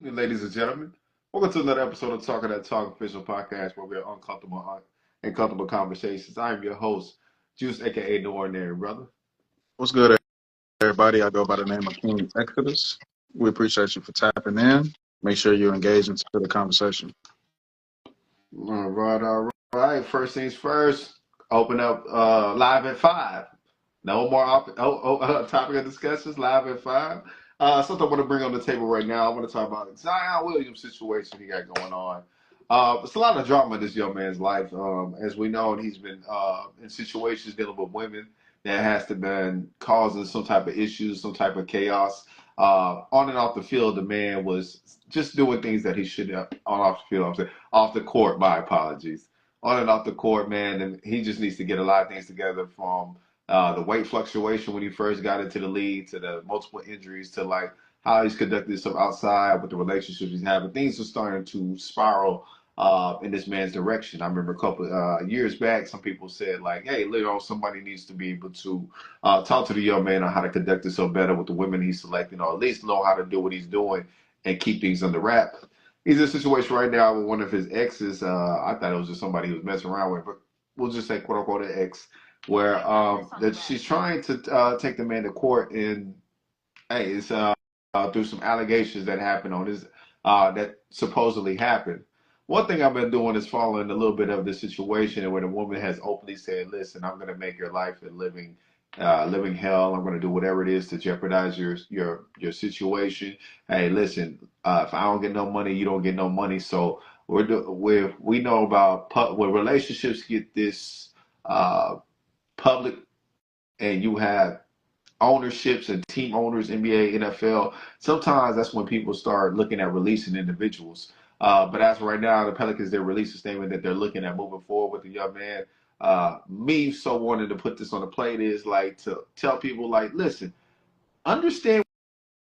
Ladies and gentlemen. Welcome to another episode of Talking That Talk official podcast where we're and comfortable conversations. I am your host, Juice, aka The Ordinary Brother. What's good, everybody? I go by the name of King Exodus. We appreciate you for tapping in. Make sure you engage into the conversation. All right. First things first, open up live at 5. No more topic of discussions, live at 5. Something I want to bring on the table right now. I want to talk about Zion Williams situation he got going on. It's a lot of drama in this young man's life. As we know, he's been in situations dealing with women that has to been causing some type of issues, some type of chaos. On and off the field, the man was just doing things that he should have on off the field. I'm saying off the court. My apologies. On and off the court, man, and he just needs to get a lot of things together from the weight fluctuation when he first got into the league, to the multiple injuries, to like how he's conducted himself outside with the relationships he's having. Things are starting to spiral in this man's direction. I remember a couple years back, some people said like, "Hey, somebody needs to be able to talk to the young man on how to conduct himself better with the women he's selecting, or at least know how to do what he's doing and keep things under wrap." He's in a situation right now with one of his exes. I thought it was just somebody he was messing around with, but we'll just say quote unquote an ex, where that she's trying to take the man to court, and hey, it's through some allegations that happened on his that supposedly happened. One thing I've been doing is following a little bit of the situation where the woman has openly said, "Listen, I'm going to make your life a living hell. I'm going to do whatever it is to jeopardize your situation. Hey, listen, if I don't get no money, you don't get no money. So we know about when relationships get this public, and you have ownerships and team owners, NBA, NFL, sometimes that's when people start looking at releasing individuals. But as of right now, the Pelicans, they released a statement that they're looking at moving forward with the young man. Me so wanting to put this on the plate is like to tell people like, listen, understand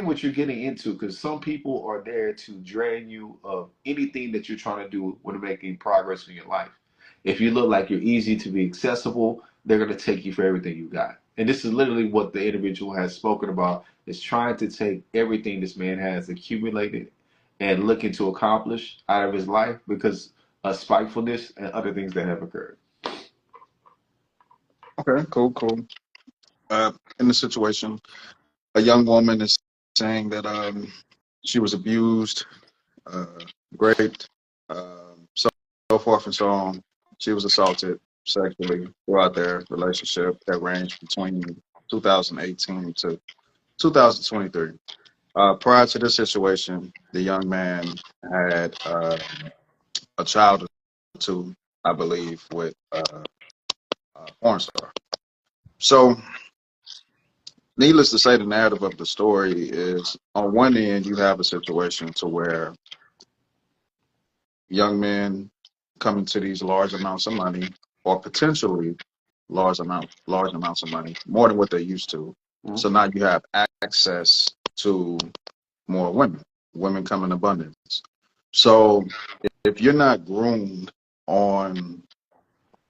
what you're getting into, because some people are there to drain you of anything that you're trying to do when making progress in your life. If you look like you're easy to be accessible, they're going to take you for everything you got. And this is literally what the individual has spoken about, is trying to take everything this man has accumulated and looking to accomplish out of his life because of spitefulness and other things that have occurred. Okay, cool. In the situation, a young woman is saying that she was abused, uh, raped, so forth and so on. She was assaulted sexually throughout their relationship that ranged between 2018 to 2023. Prior to this situation, the young man had a child or two, I believe, with a porn star. So, needless to say, the narrative of the story is on one end, you have a situation to where young men come into these large amounts of money, or potentially large amounts of money, more than what they're used to. Mm-hmm. So now you have access to more women. Women come in abundance. So if you're not groomed on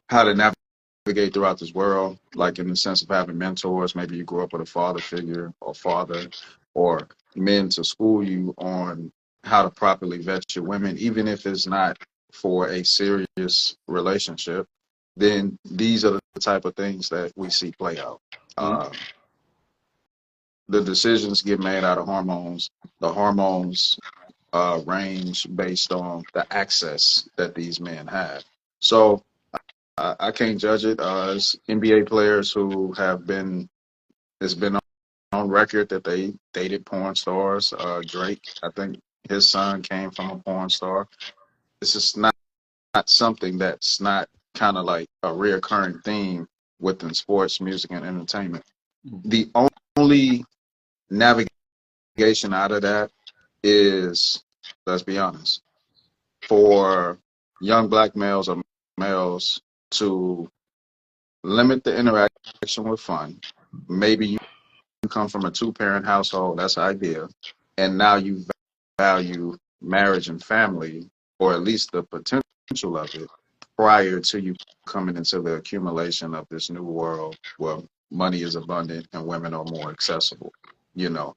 how to navigate throughout this world, like in the sense of having mentors, maybe you grew up with a father figure or father, or men to school you on how to properly vet your women, even if it's not for a serious relationship, then these are the type of things that we see play out. Mm-hmm. The decisions get made out of hormones. The hormones range based on the access that these men have. So I can't judge it. As NBA players who have been, it's been on record that they dated porn stars. Drake, I think his son came from a porn star. This is not something that's not kind of like a reoccurring theme within sports, music, and entertainment. The only navigation out of that is, let's be honest, for young black males or males to limit the interaction with fun. Maybe you come from a two-parent household, that's ideal, and now you value marriage and family, or at least the potential of it, prior to you coming into the accumulation of this new world where money is abundant and women are more accessible. You know,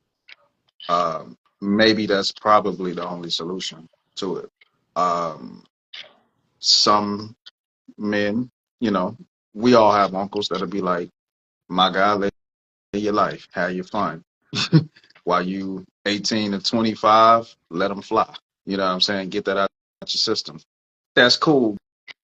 maybe that's probably the only solution to it. Um, some men, you know, we all have uncles that'll be like, my guy, live your life, have your fun. While you 18 to 25, let them fly. You know what I'm saying? Get that out your system. That's cool.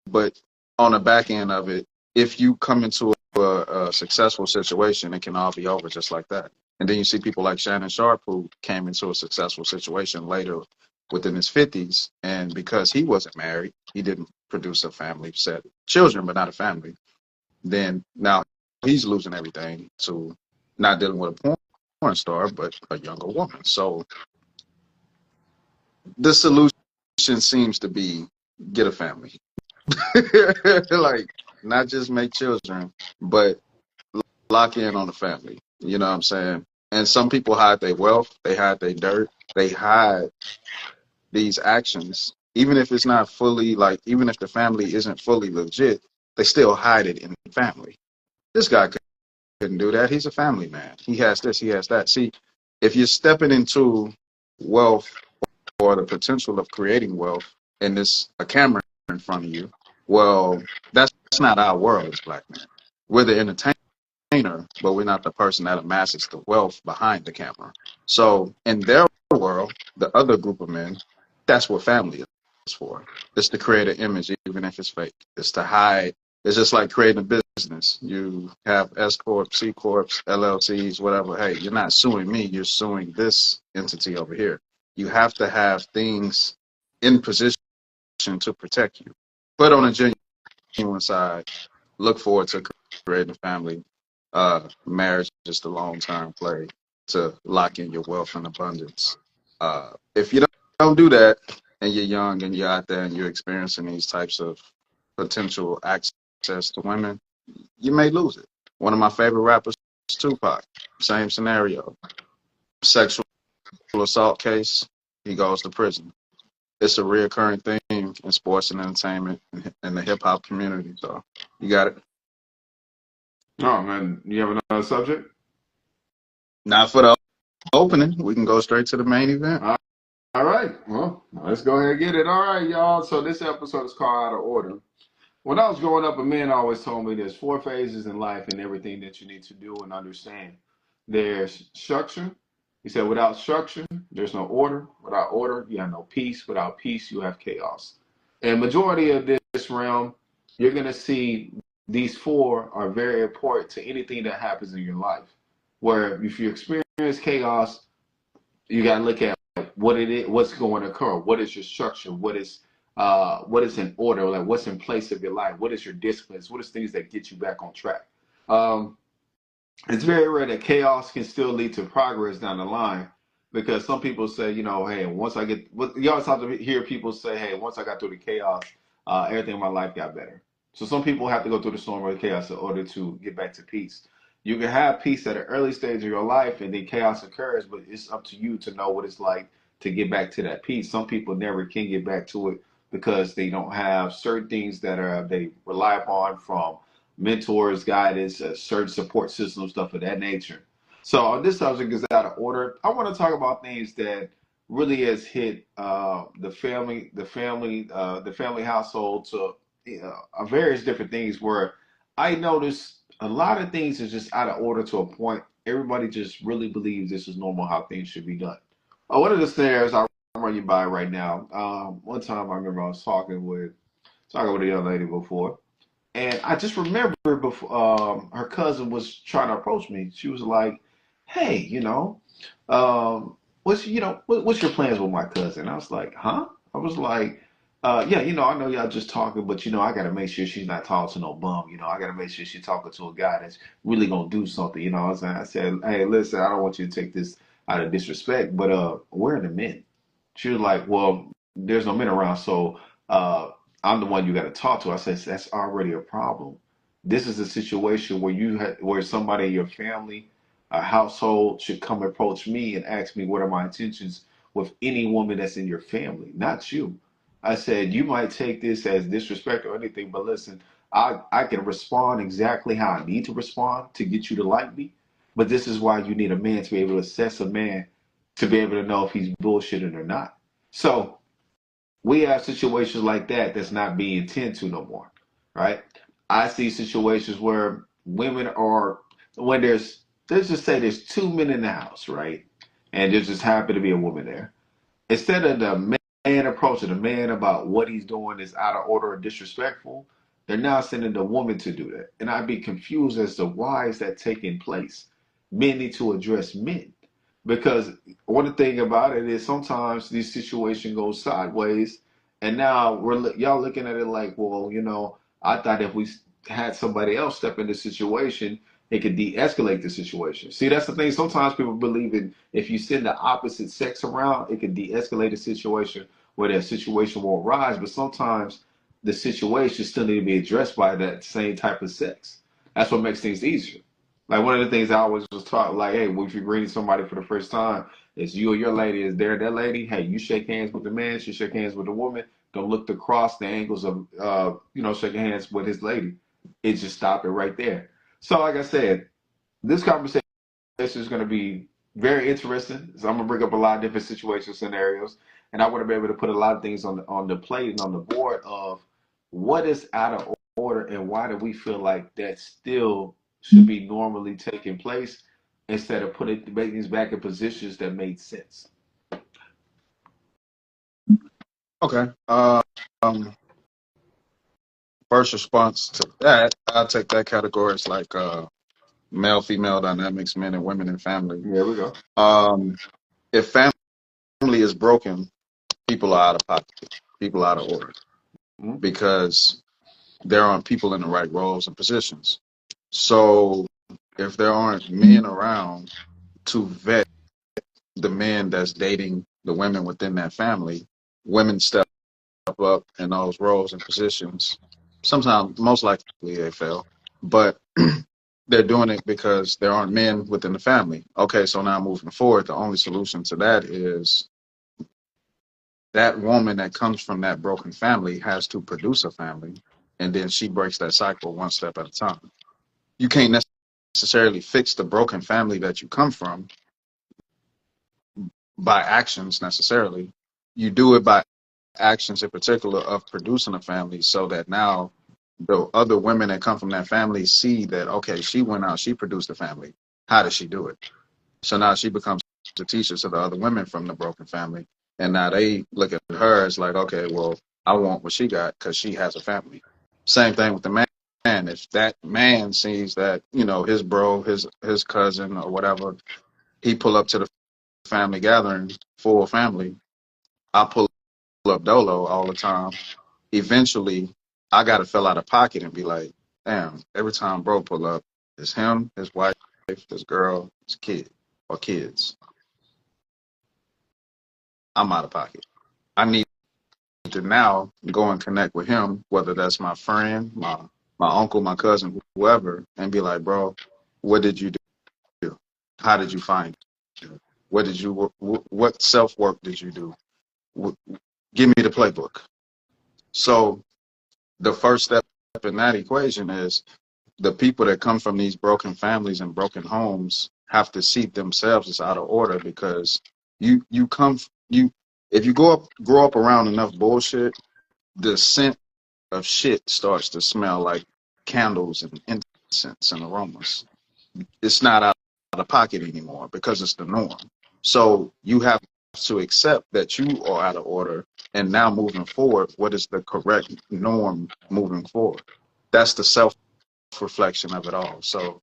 But on the back end of it, if you come into a successful situation, it can all be over just like that. And then you see people like Shannon Sharp, who came into a successful situation later within his 50s. And because he wasn't married, he didn't produce a family, set children, but not a family. Then now he's losing everything to not dealing with a porn star, but a younger woman. So the solution seems to be get a family. Like, not just make children, but lock in on the family. You know what I'm saying? And some people hide their wealth, they hide their dirt, they hide these actions, even if it's not fully like, even if the family isn't fully legit, they still hide it in the family. This guy couldn't do that. He's a family man. He has this, he has that. See, if you're stepping into wealth or the potential of creating wealth and there's a camera in front of you, well, that's not our world as black men. We're the entertainer, but we're not the person that amasses the wealth behind the camera. So in their world, the other group of men, that's what family is for. It's to create an image, even if it's fake. It's to hide. It's just like creating a business. You have S corps, C corps, LLCs, whatever. Hey, you're not suing me. You're suing this entity over here. You have to have things in position to protect you. But on a genuine side, look forward to creating a family. Marriage is the long term play to lock in your wealth and abundance. If you don't do that and you're young and you're out there and you're experiencing these types of potential access to women, you may lose it. One of my favorite rappers, Tupac, same scenario. Sexual assault case, he goes to prison. It's a reoccurring theme in sports and entertainment in the hip hop community. So you got it. Oh man, you have another subject? Not for the opening. We can go straight to the main event. All right. Well, let's go ahead and get it. All right, y'all. So this episode is called Out of Order. When I was growing up, a man always told me there's four phases in life and everything that you need to do and understand. There's structure. He said, without structure, there's no order. Without order, you have no peace. Without peace, you have chaos. And majority of this realm, you're going to see these four are very important to anything that happens in your life. Where if you experience chaos, you got to look at what it is, what's going to occur, what is your structure, what is in order, like what's in place of your life, what is your disciplines, what is things that get you back on track. Um, it's very rare that chaos can still lead to progress down the line because some people say, you know, hey, once I get, you always have to hear people say, hey, once I got through the chaos, everything in my life got better. So some people have to go through the storm of chaos in order to get back to peace. You can have peace at an early stage of your life and then chaos occurs, but it's up to you to know what it's like to get back to that peace. Some people never can get back to it because they don't have certain things that are they rely upon from mentors, guidance, certain support systems, stuff of that nature. So on this subject is out of order. I want to talk about things that really has hit the family household to various different things where I noticed a lot of things is just out of order to a point. Everybody just really believes this is normal how things should be done. One of the snares I'll run you by right now. One time I remember I was talking with a young lady before, and I just remember before her cousin was trying to approach me. She was like, "Hey, what's your plans with my cousin?" I was like, "Huh?" I was like, "Yeah, I know y'all just talking, but I got to make sure she's not talking to no bum. I got to make sure she's talking to a guy that's really gonna do something." What I'm saying? I said, "Hey, listen, I don't want you to take this out of disrespect, but where are the men?" She was like, "Well, there's no men around, so." I'm the one you got to talk to. I said, that's already a problem. This is a situation where where somebody in your family, a household should come approach me and ask me what are my intentions with any woman that's in your family, not you. I said, you might take this as disrespect or anything, but listen, I can respond exactly how I need to respond to get you to like me. But this is why you need a man to be able to assess a man to be able to know if he's bullshitting or not. So we have situations like that that's not being tended to no more, right? I see situations where women are when let's just say there's two men in the house, right? And there just happen to be a woman there. Instead of the man approaching the man about what he's doing is out of order or disrespectful, they're now sending the woman to do that. And I'd be confused as to why is that taking place. Men need to address men. Because one thing about it is sometimes these situation goes sideways, and now y'all looking at it like, well, I thought if we had somebody else step in the situation, it could de-escalate the situation. See, that's the thing. Sometimes people believe in if you send the opposite sex around, it can de-escalate a situation where that situation will rise. But sometimes the situation still need to be addressed by that same type of sex. That's what makes things easier. Like one of the things I always was taught, like, hey, if you're greeting somebody for the first time, it's you or your lady is there, that lady. Hey, you shake hands with the man, she shake hands with the woman. Don't look to cross the angles of, shaking hands with his lady. It just stop it right there. So, like I said, this conversation is going to be very interesting. So I'm gonna bring up a lot of different situation scenarios, and I want to be able to put a lot of things on the plate and on the board of what is out of order and why do we feel like that still should be normally taking place instead of putting things back in positions that made sense. Okay. First response to that, I'll take that category as like male female dynamics, men and women and family. There we go. If family is broken, people are out of pocket, people out of order Mm-hmm. because there aren't people in the right roles and positions. So if there aren't men around to vet the men that's dating the women within that family, women step up in those roles and positions. Sometimes, most likely, they fail, but they're doing it because there aren't men within the family. Okay, so now moving forward, the only solution to that is that woman that comes from that broken family has to produce a family, and then she breaks that cycle one step at a time. You can't necessarily fix the broken family that you come from by actions necessarily. You do it by actions in particular of producing a family so that now the other women that come from that family see that, okay, she went out, she produced a family. How does she do it? So now she becomes a teacher to the other women from the broken family. And now they look at her as like, okay, well, I want what she got because she has a family. Same thing with the man. If that man sees that, his bro, his cousin or whatever, he pull up to the family gathering, full family, I pull up dolo all the time. Eventually, I got to fill out of pocket and be like, damn, every time bro pull up, it's him, his wife, his girl, his kid, or kids. I'm out of pocket. I need to now go and connect with him, whether that's my friend, my uncle, my cousin, whoever, and be like, bro, what did you do? How did you find it? What self work did you do? Give me the playbook. So the first step in that equation is the people that come from these broken families and broken homes have to see themselves as out of order because you come you if you grow up around enough bullshit, the scent of shit starts to smell like candles and incense and aromas. It's not out of pocket anymore because it's the norm. So you have to accept that you are out of order. And now moving forward, what is the correct norm moving forward? That's the self reflection of it all. So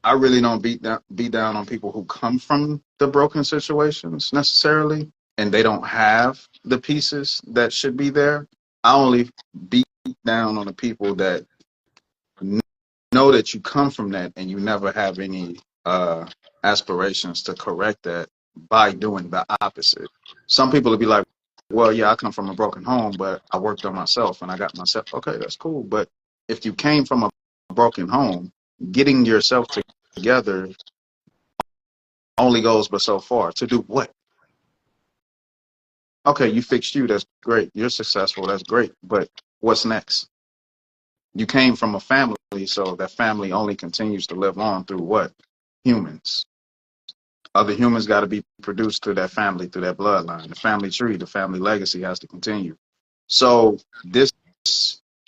I really don't beat down on people who come from the broken situations necessarily, and they don't have the pieces that should be there. I only beat down on the people that know that you come from that and you never have any aspirations to correct that by doing the opposite. Some people will be like, well, yeah, I come from a broken home, but I worked on myself and I got myself. Okay, that's cool. But if you came from a broken home, getting yourself together only goes but so far. To do what? Okay, you fixed you. That's great. You're successful. That's great. But what's next? You came from a family, so that family only continues to live on through what? Humans. Other humans got to be produced through that family, through that bloodline. The family tree, the family legacy has to continue. So this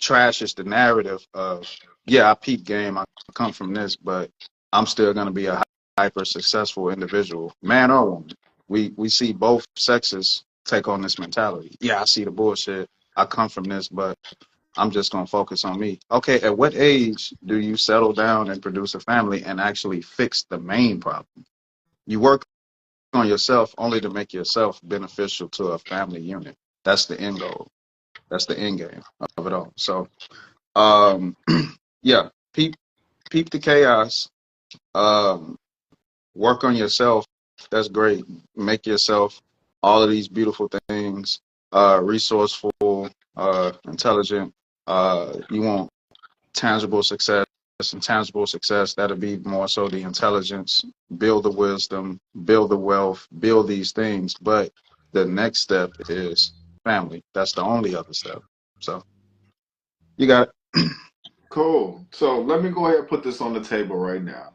trashes the narrative of, yeah, I peep game, I come from this, but I'm still going to be a hyper successful individual, man or woman. We see both sexes take on this mentality. Yeah, I see the bullshit. I come from this, but I'm just going to focus on me. Okay, at what age do you settle down and produce a family and actually fix the main problem? You work on yourself only to make yourself beneficial to a family unit. That's the end goal. That's the end game of it all. So, um, yeah, peep the chaos. Um, work on yourself. That's great. Make yourself all of these beautiful things. Resourceful, intelligent. You want tangible success. And tangible success, that'll be more so the intelligence, build the wisdom, build the wealth, build these things. But the next step is family. That's the only other step. So you got it. Cool. So let me go ahead and put this on the table right now.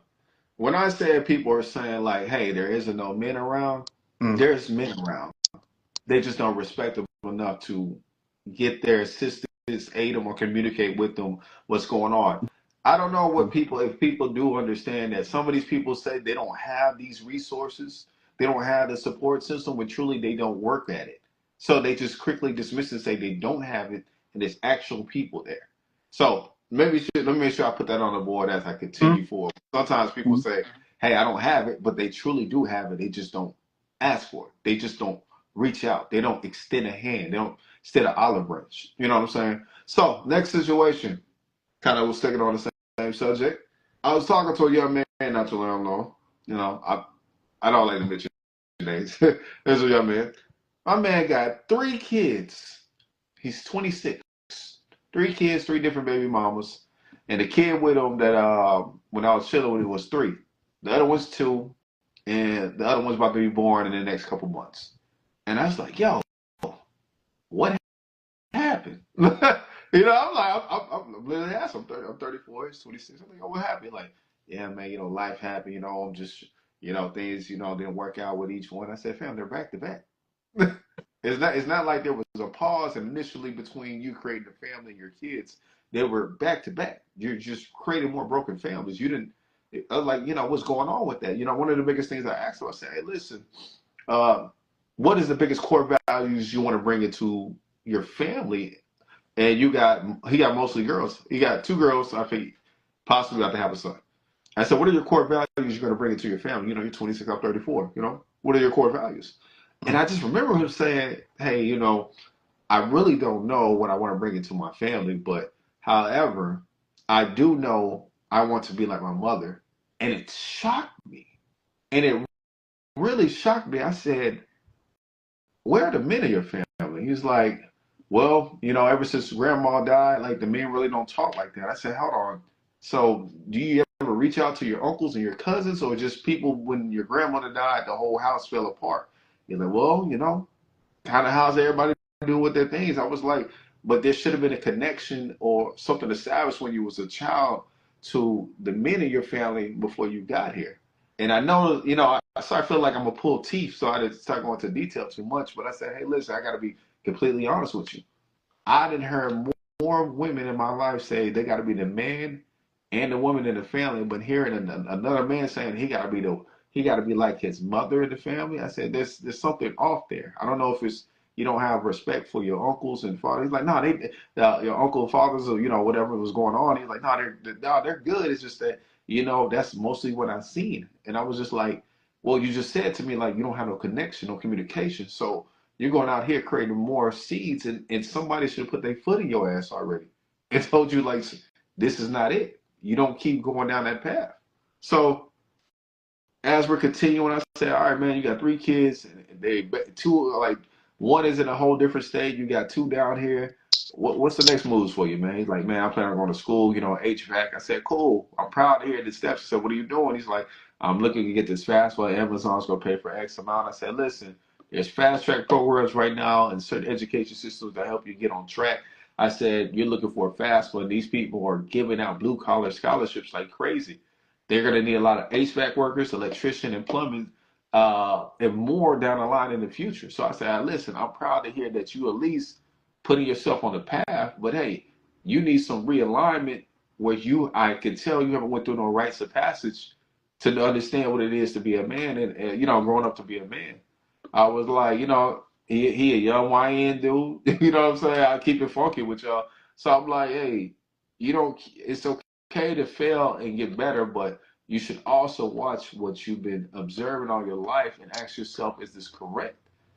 When I said people are saying like, hey, there isn't no men around, Mm, there's men around. They just don't respect them enough to get their assistance, aid them, or communicate with them what's going on. I don't know what people, if people do understand that some of these people say they don't have these resources, they don't have the support system, when truly they don't work at it. So they just quickly dismiss it and say they don't have it, and there's actual people there. So let me make sure I put that on the board as I mm, continue forward. Sometimes people mm, say, hey, I don't have it, but they truly do have it. They just don't ask for it. They just don't reach out. They don't extend a hand. They don't extend an olive branch. You know what I'm saying? So next situation, kind of was sticking on the same subject. I was talking to a young man not too long ago. You know, I don't like to mention names. There's a young man. My man got 3 kids. He's 26. 3 kids, 3 different baby mamas, and the kid with him that when I was chilling with him was 3. The other one's 2, and the other one's about to be born in the next couple months. And I was like, yo, what happened? I'm like, I'm literally asking, I'm 34, he's 26. I'm like, oh, what happened? Like, yeah, man, life happened, I'm just, things, didn't work out with each one. I said, fam, they're back to back. It's not like there was a pause initially between you creating a family and your kids. They were back to back. You're just creating more broken families. You didn't, like, what's going on with that? One of the biggest things I asked him, I said, hey, listen, uh, what is the biggest core values you want to bring into your family? And he got mostly girls. He got 2 girls. I think possibly about to have a son. I said, what are your core values you're going to bring into your family? You're 26, I'm 34. What are your core values? And mm. I just remember him saying, hey, I really don't know what I want to bring into my family, but however, I do know I want to be like my mother. And it shocked me. And it really shocked me. I said, where are the men in your family? He's like, well, ever since grandma died, like the men really don't talk like that. I said, hold on. So do you ever reach out to your uncles and your cousins, or just people when your grandmother died, the whole house fell apart? He's like, well, kind of how's everybody doing with their things? I was like, but there should have been a connection or something established when you was a child to the men in your family before you got here. And I know, I start feeling like I'm gonna pull teeth, so I didn't start going into detail too much. But I said, hey, listen, I got to be completely honest with you. I didn't hear more women in my life say they got to be the man and the woman in the family, but hearing another man saying he got to be like his mother in the family. I said, there's something off there. I don't know if it's you don't have respect for your uncles and fathers. He's like, no, your uncle and fathers or whatever was going on. He's like, no, they're good. It's just that that's mostly what I've seen. And I was just like, well, you just said to me like you don't have no connection, no communication. So you're going out here creating more seeds, and somebody should put their foot in your ass already and told you like this is not it. You don't keep going down that path. So as we're continuing, I say, all right, man, you got 3 kids. And they 2 like one is in a whole different state. You got 2 down here. What's the next moves for you, man? He's like, man, I'm planning on going to school, HVAC. I said, cool. I'm proud to hear the steps. I said, what are you doing? He's like, I'm looking to get this fast food. Amazon's gonna pay for X amount. I said, listen, there's fast track programs right now and certain education systems that help you get on track. I said, you're looking for a fast one. These people are giving out blue collar scholarships like crazy. They're going to need a lot of HVAC workers, electrician, and plumbing. and more down the line in the future. So I said, listen, I'm proud to hear that you at least putting yourself on the path, but hey, you need some realignment where I can tell you haven't went through no rites of passage to understand what it is to be a man and growing up to be a man. I was like, he a young YN dude, you know what I'm saying? I keep it funky with y'all. So I'm like, hey, it's okay to fail and get better, but you should also watch what you've been observing all your life and ask yourself, is this correct?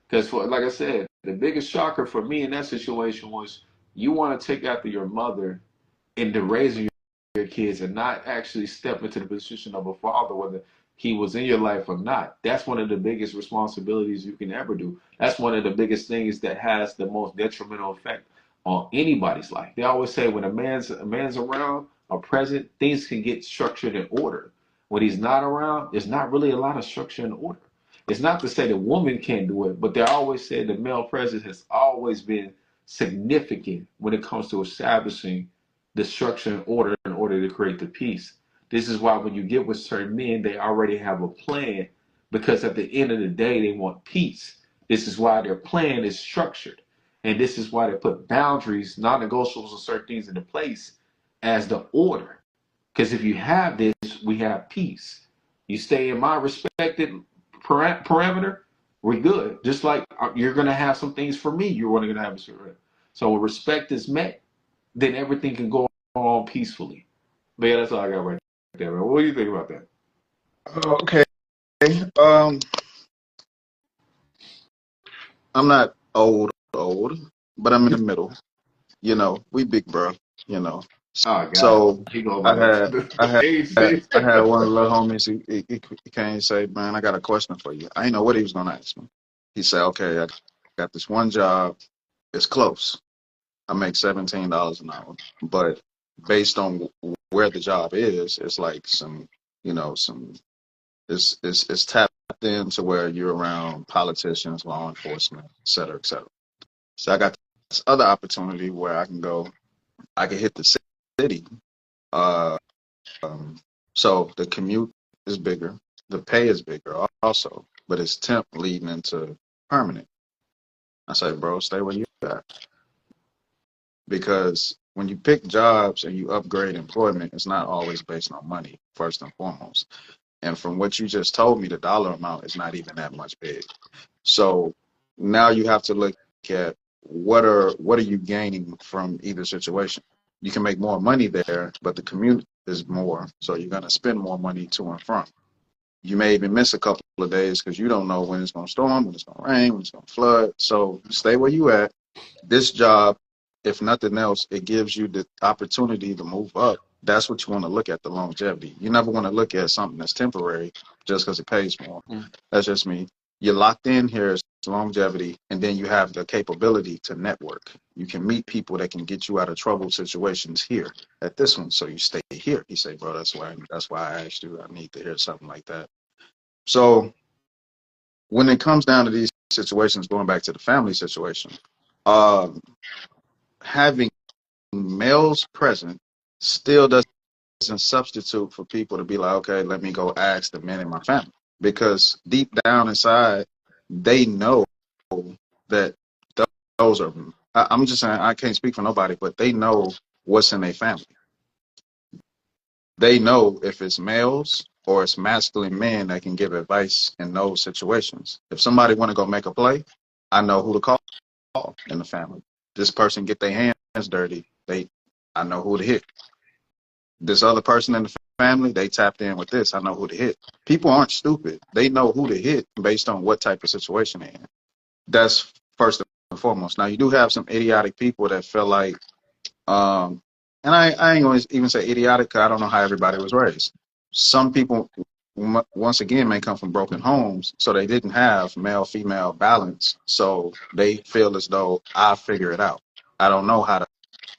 Because, like I said, the biggest shocker for me in that situation was you want to take after your mother into raising your kids and not actually step into the position of a father, whether he was in your life or not. That's one of the biggest responsibilities you can ever do. That's one of the biggest things that has the most detrimental effect on anybody's life. They always say when a man's around or present, things can get structured and ordered. When he's not around, there's not really a lot of structure and order. It's not to say the woman can't do it, but they always say the male presence has always been significant when it comes to establishing the structure and order in order to create the peace. This is why when you get with certain men, they already have a plan because at the end of the day, they want peace. This is why their plan is structured. And this is why they put boundaries, non negotiables, and certain things into place as the order. Because if you have this, we have peace. You stay in my respected parameter, we're good. Just like you're going to have some things for me, you're only going to have a. So when respect is met, then everything can go on peacefully. But yeah, that's all I got right there, man. What do you think about that? Okay. Um, I'm not old, but I'm in the middle. We big bro. You know. Oh God, So he going I by had the I had age thing. I had one of the little homies. He came and say, "Man, I got a question for you." I didn't know what he was gonna ask me. He said, "Okay, I got this one job. It's close. I make $17 an hour, but based on where the job is, it's like some it's tapped into where you're around politicians, law enforcement, et cetera, et cetera. So I got this other opportunity where I can hit the city. Uh, so the commute is bigger, the pay is bigger also, but it's temp leading into permanent. I say, bro, stay where you at. Because when you pick jobs and you upgrade employment, it's not always based on money, first and foremost. And from what you just told me, the dollar amount is not even that much big. So now you have to look at what are you gaining from either situation. You can make more money there, but the commute is more, so you're gonna spend more money to and from. You may even miss a couple of days because you don't know when it's gonna storm, when it's gonna rain, when it's gonna flood. So stay where you at. This job, if nothing else, it gives you the opportunity to move up. That's what you want to look at, the longevity. You never want to look at something that's temporary just because it pays more. That's just me. You're locked in here as longevity, and then you have the capability to network. You can meet people that can get you out of trouble situations here at this one. So you stay here. You say, bro, that's why I asked you. I need to hear something like that. So when it comes down to these situations, going back to the family situation, um, having males present still doesn't substitute for people to be like, okay, let me go ask the men in my family. Because deep down inside, they know that those are, I'm just saying, I can't speak for nobody, but they know what's in their family. They know if it's males or it's masculine men that can give advice in those situations. If somebody want to go make a play, I know who to call in the family. This person get their hands dirty, I know who to hit. This other person in the family, they tapped in with this. I know who to hit. People aren't stupid. They know who to hit based on what type of situation they're in. That's first and foremost. Now you do have some idiotic people that feel like, and I ain't going to even say idiotic because I don't know how everybody was raised. Some people, once again, may come from broken homes, so they didn't have male female balance. So they feel as though I figure it out. I don't know how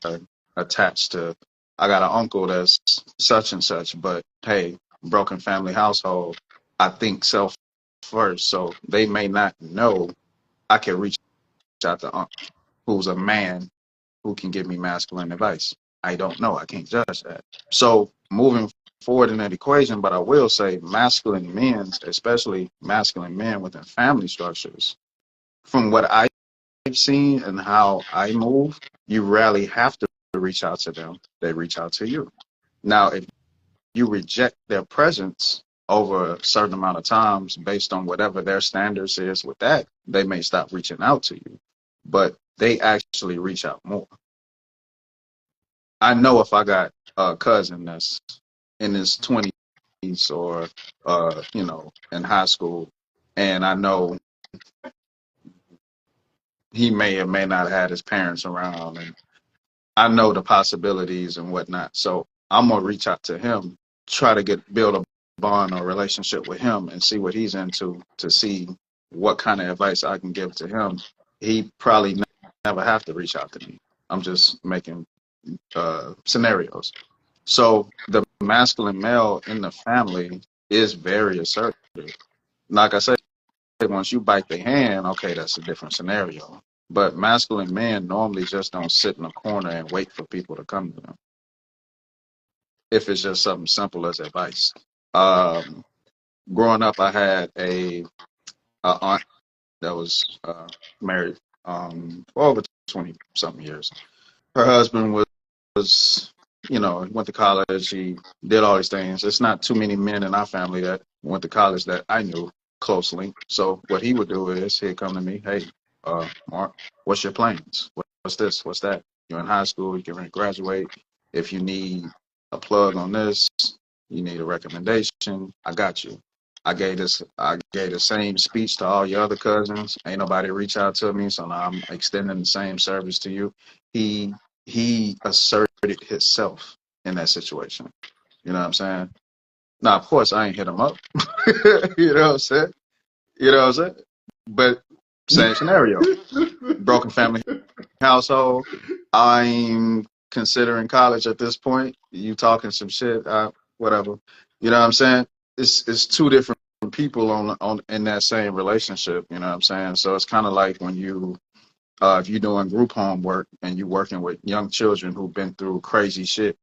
to attach to. I got an uncle that's such and such, but hey, broken family household. I think self first, so they may not know I can reach out to uncle, who's a man who can give me masculine advice. I don't know. I can't judge that. So moving forward in that equation, but I will say masculine men, especially masculine men within family structures, from what I've seen and how I move, you rarely have to reach out to them. They reach out to you. Now, if you reject their presence over a certain amount of times based on whatever their standards is with that, they may stop reaching out to you. But they actually reach out more. I know if I got a cousin that's in his 20s or in high school, and I know he may or may not have had his parents around, and I know the possibilities and whatnot. So I'm gonna reach out to him, try to build a bond or relationship with him, and see what he's into to see what kind of advice I can give to him. He probably never have to reach out to me. I'm just making scenarios. So the masculine male in the family is very assertive. Like I said, once you bite the hand, okay, that's a different scenario. But masculine men normally just don't sit in a corner and wait for people to come to them. If it's just something simple as advice. Um, Growing up, I had a aunt that was married for over 20 something years. Her husband was, went to college. He did all these things. It's not too many men in our family that went to college that I knew closely. So what he would do is he'd come to me, hey, Mark, what's your plans? What's this? What's that? You're in high school. You can graduate. If you need a plug on this, you need a recommendation, I got you. I gave the same speech to all your other cousins. Ain't nobody reach out to me, so now I'm extending the same service to you. He he asserted himself in that situation. You know what I'm saying? Now, of course, I ain't hit him up. You know what I'm saying? You know what I'm saying? But same scenario. Broken family household. I'm considering college at this point. You talking some shit, whatever. You know what I'm saying? It's two different people on in that same relationship. You know what I'm saying? So it's kind of like when you if you're doing group homework and you're working with young children who've been through crazy shit,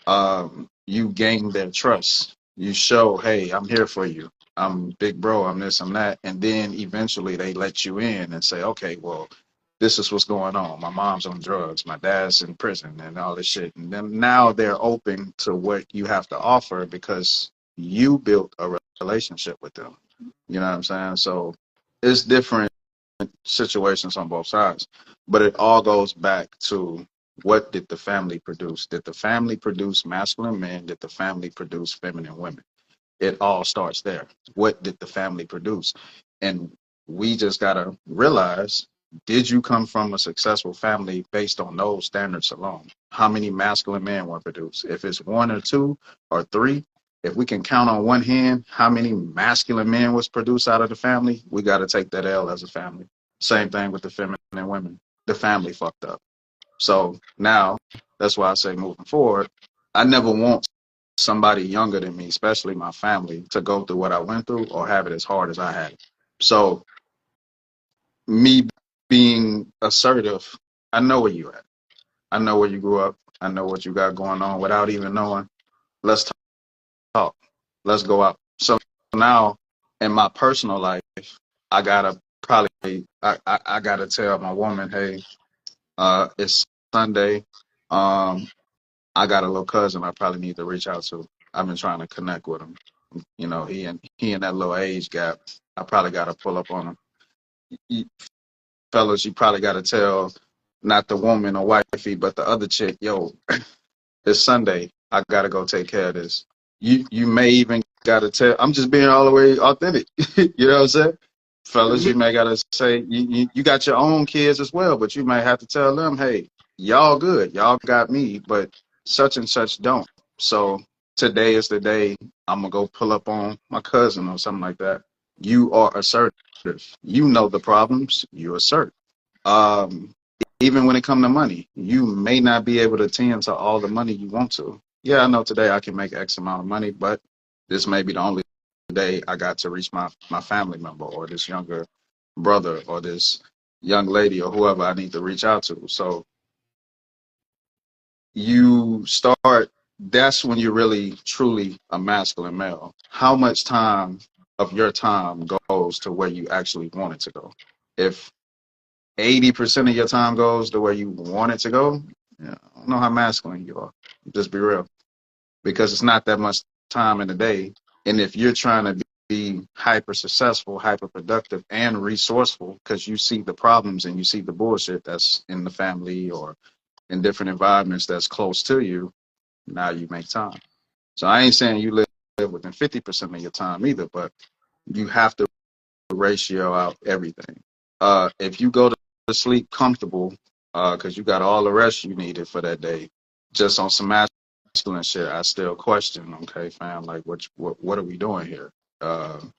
you gain their trust. You show, hey, I'm here for you. I'm big bro. I'm this, I'm that. And then eventually they let you in and say, okay, well, this is what's going on. My mom's on drugs. My dad's in prison and all this shit. And then now they're open to what you have to offer because you built a relationship with them. You know what I'm saying? So it's different situations on both sides. But it all goes back to what did the family produce? Did the family produce masculine men? Did the family produce feminine women? It all starts there. What did the family produce? And we just got to realize, did you come from a successful family based on those standards alone? How many masculine men were produced? If it's one or two or three, if we can count on one hand how many masculine men was produced out of the family, we got to take that L as a family. Same thing with the feminine women. The family fucked up. So now, that's why I say moving forward, I never want somebody younger than me, especially my family, to go through what I went through or have it as hard as I had. So me being assertive, I know where you at. I know where you grew up. I know what you got going on without even knowing. Let's talk. Let's go out. So now in my personal life, I gotta I gotta tell my woman, hey, it's Sunday. Um, I got a little cousin I probably need to reach out to. I've been trying to connect with him. You know, he and that little age gap. I probably got to pull up on him. You, fellas, you probably got to tell not the woman or wifey, but the other chick, yo, it's Sunday. I got to go take care of this. You may even got to tell. I'm just being all the way authentic. You know what I'm saying? Fellas, you may got to say you got your own kids as well, but you might have to tell them, hey, y'all good, y'all got me, but such and such don't. So today is the day I'm gonna go pull up on my cousin or something like that. You are assertive. You know the problems. You assert. Um, Even when it comes to money, you may not be able to tend to all the money you want to. Yeah, I know today I can make X amount of money, but this may be the only day I got to reach my family member or this younger brother or this young lady or whoever I need to reach out to. So you start that's when you're really truly a masculine male. How much time of your time goes to where you actually want it to go? If 80% of your time goes to where you want it to go, yeah, I don't know how masculine you are. Just be real. Because it's not that much time in the day. And if you're trying to be hyper successful, hyper productive, and resourceful, because you see the problems and you see the bullshit that's in the family or in different environments that's close to you, now you make time. So I ain't saying you live within 50% of your time either, but you have to ratio out everything. If you go to sleep comfortable, because you got all the rest you needed for that day, just on some masculine shit, I still question, okay, fam, like what are we doing here?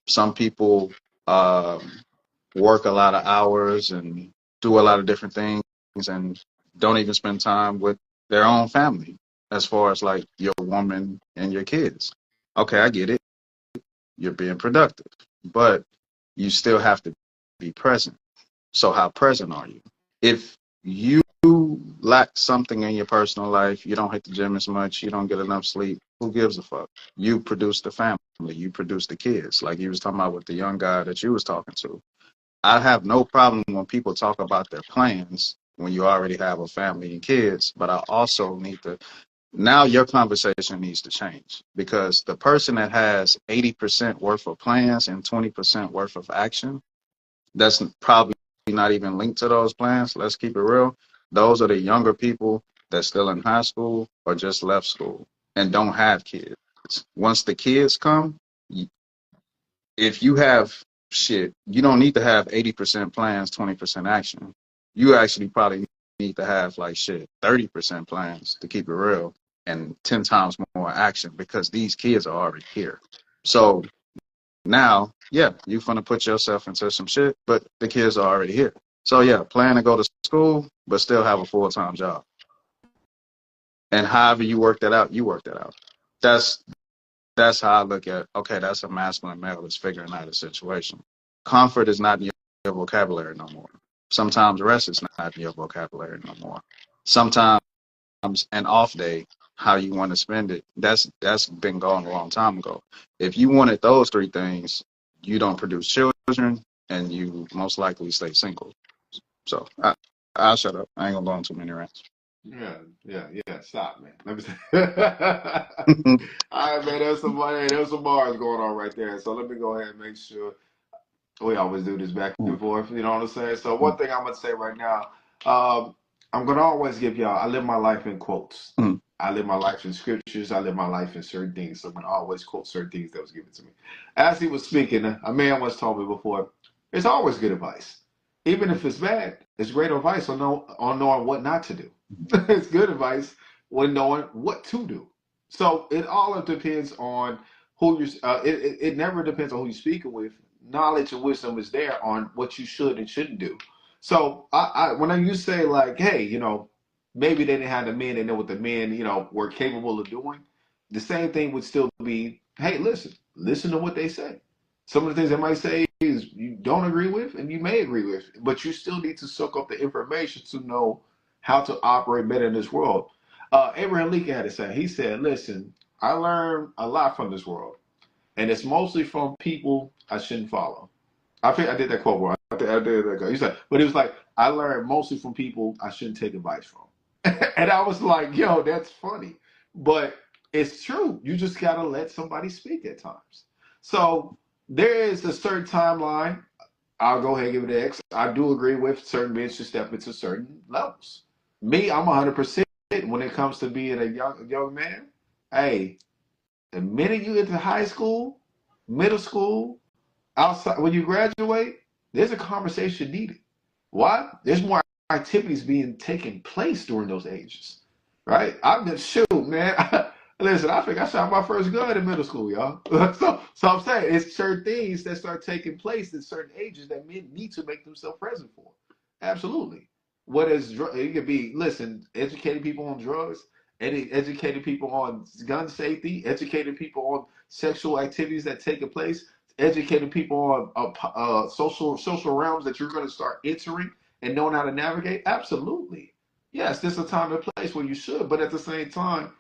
Some people work a lot of hours and do a lot of different things and don't even spend time with their own family as far as like your woman and your kids. Okay, I get it. You're being productive, but you still have to be present. So how present are you? If you lack something in your personal life, you don't hit the gym as much, you don't get enough sleep, who gives a fuck? You produce the family, you produce the kids. Like you was talking about with the young guy that you was talking to. I have no problem when people talk about their plans when you already have a family and kids, but I also need to now your conversation needs to change because the person that has 80% worth of plans and 20% worth of action, that's probably not even linked to those plans. Let's keep it real. Those are the younger people that's still in high school or just left school and don't have kids. Once the kids come, if you have shit, you don't need to have 80% plans, 20% action. You actually probably need to have like shit, 30% plans to keep it real and 10 times more action because these kids are already here. So now, yeah, you're going to put yourself into some shit, but the kids are already here. So yeah, plan to go to school, but still have a full-time job. And however you work that out, you work that out. That's that's how I look at, okay, that's a masculine male that's figuring out a situation. Comfort is not in your vocabulary no more. Sometimes rest is not in your vocabulary no more. Sometimes an off day, how you want to spend it, that's been gone a long time ago. If you wanted those three things, you don't produce children and you most likely stay single. So I'll shut up. I ain't gonna go on too many rants. Yeah. Stop, man. Let me say. All right, man. There's some bars going on right there. So let me go ahead and make sure we always do this back and forth. You know what I'm saying? So one thing I'm gonna say right now, um, I'm gonna always give y'all. I live my life in quotes. I live my life in scriptures. I live my life in certain things. So I'm gonna always quote certain things that was given to me. As he was speaking, a man once told me before, it's always good advice. Even if it's bad, it's great advice on knowing what not to do. It's good advice when knowing what to do. So it all depends on who you. It never depends on who you're speaking with. Knowledge and wisdom is there on what you should and shouldn't do. So when you say like, hey, maybe they didn't have the men, they know what the men, were capable of doing. The same thing would still be, hey, listen to what they say. Some of the things they might say is you don't agree with, and you may agree with, but you still need to soak up the information to know how to operate better in this world. Abraham Lincoln had to say, he said, listen, I learned a lot from this world, and it's mostly from people I shouldn't follow. I think I did that quote wrong. I did that quote. He said, but it was like, I learned mostly from people I shouldn't take advice from. And I was like, yo, that's funny. But it's true. You just got to let somebody speak at times. So there is a certain timeline. I'll go ahead and give it an X. I do agree with certain men should step into certain levels. Me, I'm 100% when it comes to being a young man. Hey, the minute you get to high school, middle school, outside when you graduate, there's a conversation needed. Why? There's more activities being taken place during those ages, right? I'm just shoot, man. Listen, I think I shot my first gun in middle school, y'all. So I'm saying it's certain things that start taking place at certain ages that men need to make themselves present for. Absolutely. What is it could be? Listen, educating people on drugs, educating people on gun safety, educating people on sexual activities that take place, educating people on social realms that you're going to start entering and knowing how to navigate. Absolutely, yes, there's a time and place where you should, but at the same time,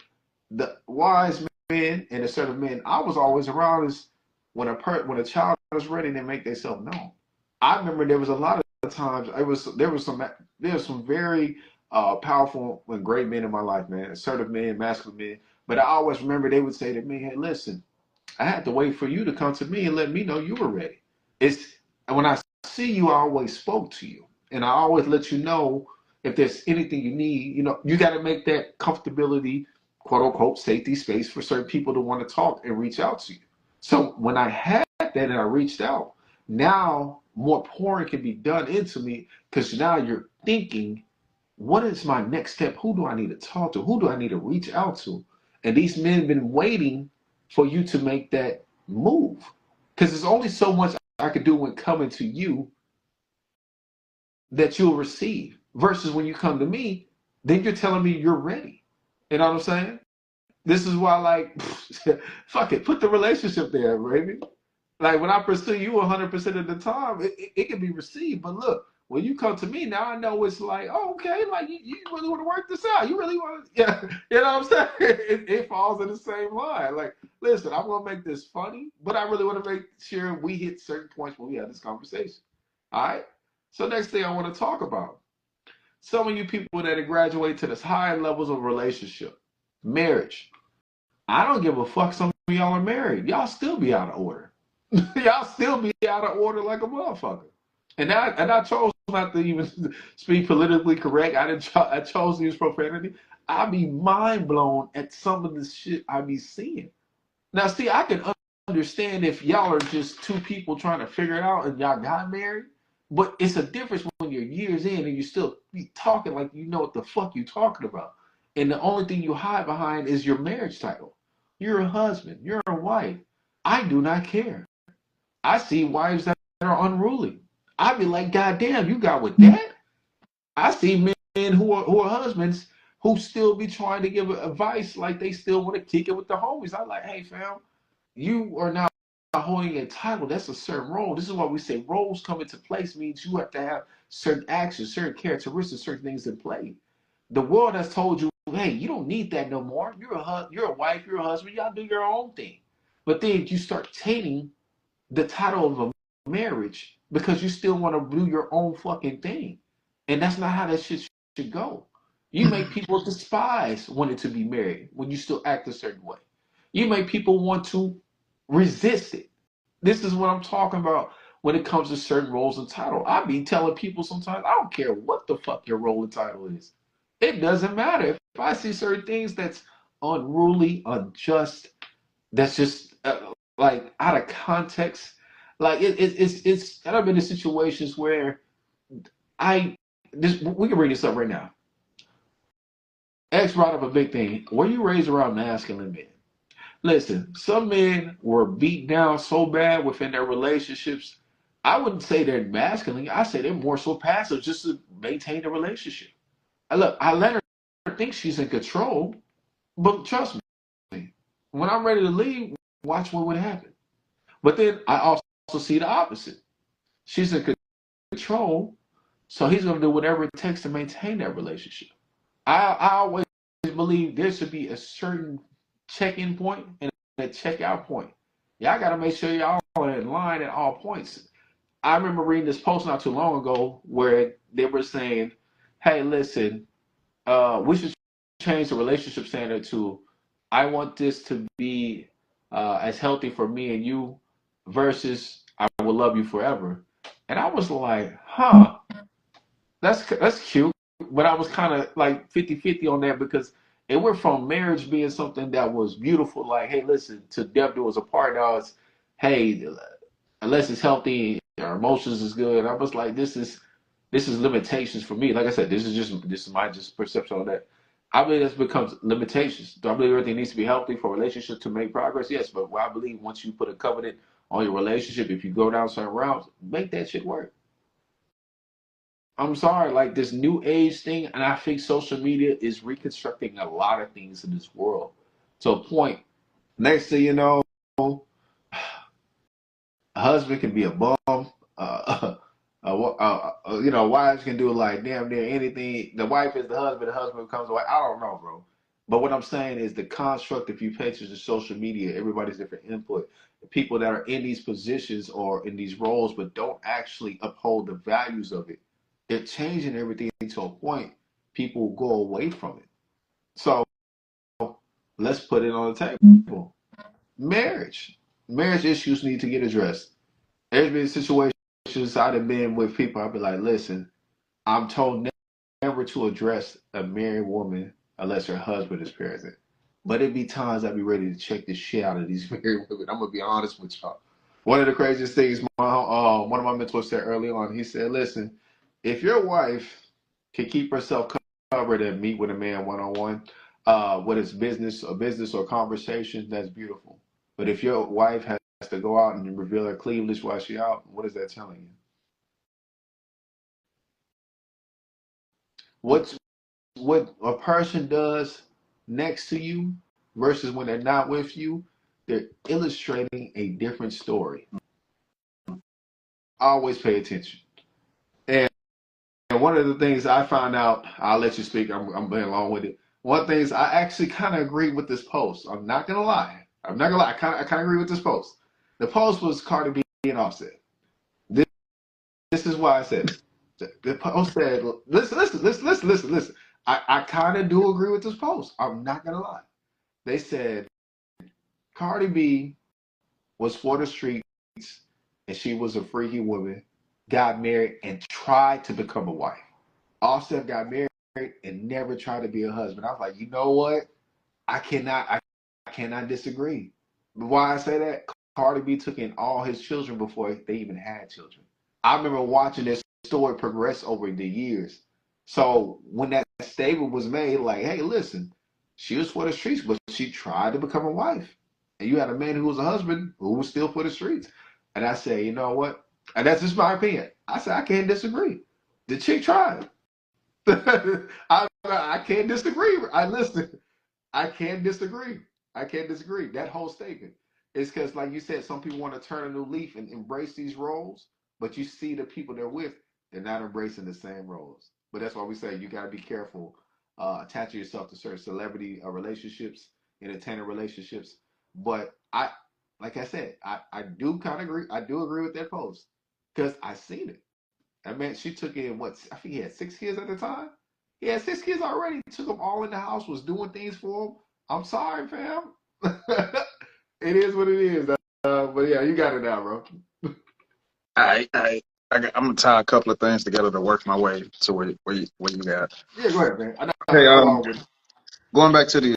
the wise men and assertive men I was always around is when a child is ready, they make themselves known. I remember there was a lot of times there was some very powerful and great men in my life, man, assertive men, masculine men. But I always remember they would say to me, "Hey, listen, I had to wait for you to come to me and let me know you were ready." It's when I see you, I always spoke to you, and I always let you know if there's anything you need. You know, you got to make that comfortability, quote unquote, safety space for certain people to want to talk and reach out to you. So when I had that and I reached out, now more pouring can be done into me because now you're thinking, what is my next step? Who do I need to talk to? Who do I need to reach out to? And these men have been waiting for you to make that move. Because there's only so much I could do when coming to you that you'll receive. Versus when you come to me, then you're telling me you're ready. You know what I'm saying? This is why, like, fuck it, put the relationship there, baby. Like when I pursue you 100% of the time, it can be received. But look, when you come to me now, I know it's like, oh, okay, like you really want to work this out. You really want to, yeah, you know what I'm saying? It falls in the same line. Like, listen, I'm gonna make this funny, but I really want to make sure we hit certain points when we have this conversation. All right. So next thing I want to talk about some of you people that graduate to this high levels of relationship, marriage. I don't give a fuck. Some of y'all are married. Y'all still be out of order. Y'all still be out of order like a motherfucker. And I chose not to even speak politically correct. I chose to use profanity. I be mind blown at some of the shit I be seeing. Now, see, I can understand if y'all are just two people trying to figure it out and y'all got married, but it's a difference when you're years in and you still be talking like you know what the fuck you talking about. And the only thing you hide behind is your marriage title. You're a husband. You're a wife. I do not care. I see wives that are unruly. I be like, God damn, you got with that? I see men who are husbands who still be trying to give advice like they still want to kick it with the homies. I'm like, hey fam, you are now holding a title. That's a certain role. This is why we say roles come into place means you have to have certain actions, certain characteristics, certain things in play. The world has told you, hey, you don't need that no more. You're a wife, you're a husband. Y'all do your own thing. But then you start tainting the title of a marriage because you still want to do your own fucking thing. And that's not how that shit should go. You make people despise wanting to be married when you still act a certain way. You make people want to resist it. This is what I'm talking about when it comes to certain roles and title. I be telling people sometimes, I don't care what the fuck your role and title is. It doesn't matter. If I see certain things that's unruly, unjust, that's just like out of context. Like it's I've been in situations where I this we can bring this up right now. X brought up a big thing. Were you raised around masculine men? Listen, some men were beat down so bad within their relationships. I wouldn't say they're masculine. I say they're more so passive just to maintain the relationship. Look, I let her think she's in control, but trust me, when I'm ready to leave, watch what would happen. But then I also see the opposite. She's in control, so he's going to do whatever it takes to maintain that relationship. I always believe there should be a certain check-in point and a check-out point. Y'all got to make sure y'all are in line at all points. I remember reading this post not too long ago where they were saying, "Hey, listen, we should change the relationship standard to I want this to be as healthy for me and you versus I will love you forever." And I was like, huh, that's cute. But I was kind of like 50-50 on that because it went from marriage being something that was beautiful, like, hey, listen, to death do us apart. Now it's, hey, unless it's healthy, our emotions is good. I was like, this is limitations for me. Like I said, this is my just perception on that. I believe this becomes limitations. Do I believe everything needs to be healthy for a relationship to make progress? Yes, but I believe once you put a covenant on your relationship, if you go down certain routes, make that shit work. I'm sorry, like this new age thing, and I think social media is reconstructing a lot of things in this world to a point. Next thing you know, a husband can be a bum. Wives can do like damn near anything. The wife is the husband becomes a wife. I don't know, bro. But what I'm saying is the construct, if you pay attention to social media, everybody's different input. The people that are in these positions or in these roles but don't actually uphold the values of it, they're changing everything to a point people go away from it. So let's put it on the table. Marriage. Marriage issues need to get addressed. There's been situations I've been with people, I'll be like, listen, I'm told never to address a married woman unless her husband is present. But it be times I be ready to check the shit out of these married women. I'm gonna be honest with y'all. One of the craziest things, one of my mentors said early on, he said, "Listen, if your wife can keep herself covered and meet with a man one on one, whether it's business or conversation, that's beautiful. But if your wife has to go out and reveal her cleavage while she out, what is that telling you? What's what a person does next to you versus when they're not with you, they're illustrating a different story. Always pay attention. And, and one of the things I found out, I'll let you speak, I'm being long with it. One of the things I actually kind of agree with this post. I'm not gonna lie. I'm not gonna lie. I kind of agree with this post. The post was Cardi B and Offset. This, this is why I said it. The post said, listen. I kind of do agree with this post. I'm not gonna lie. They said Cardi B was for the streets and she was a freaky woman, got married and tried to become a wife. Offset got married and never tried to be a husband. I was like, you know what? I cannot disagree. Why I say that? Cardi B took in all his children before they even had children. I remember watching this story progress over the years. So when that statement was made, like, hey, listen, she was for the streets, but she tried to become a wife. And you had a man who was a husband who was still for the streets. And I say, you know what? And that's just my opinion. I said, I can't disagree. The chick tried. I can't disagree. I listen. I can't disagree. I can't disagree. That whole statement is because, like you said, some people want to turn a new leaf and embrace these roles, but you see the people they're with, they're not embracing the same roles. But that's why we say you got to be careful attaching yourself to certain celebrity relationships, entertainer relationships. But like I said, I do kind of agree. I do agree with that post because I seen it. I mean, she took in what I think he had 6 kids at the time. He had 6 kids already. Took them all in the house. Was doing things for him. I'm sorry, fam. It is what it is. But yeah, you got it now, bro. I'm gonna tie a couple of things together to work my way to where you got. Yeah, go ahead, man. I know Hey, how long with going back to the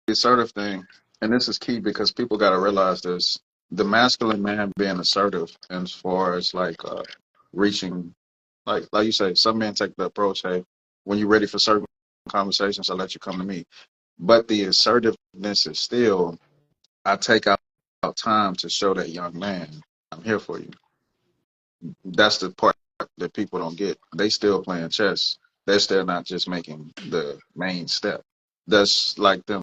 assertive thing, and this is key because people got to realize this: the masculine man being assertive, as far as like reaching, like you say, some men take the approach, hey, when you're ready for certain conversations, I'll let you come to me. But the assertiveness is still, I take out time to show that young man, I'm here for you. That's the part that people don't get. They still playing chess. They're still not just making the main step. That's like them,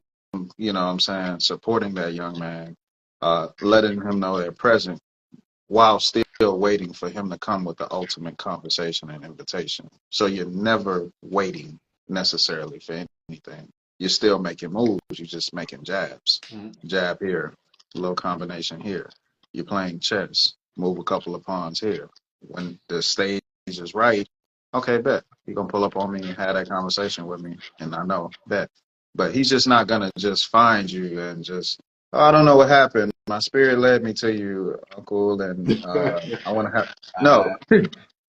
you know what I'm saying, supporting that young man, letting him know they're present while still waiting for him to come with the ultimate conversation and invitation. So you're never waiting necessarily for anything. You're still making moves. You're just making jabs. Jab here, a little combination here. You're playing chess. Move a couple of pawns here. When the stage is right, okay, bet. You're going to pull up on me and have that conversation with me. And I know, bet. But he's just not going to just find you and just, oh, I don't know what happened. My spirit led me to you, Uncle, and I want to have. No,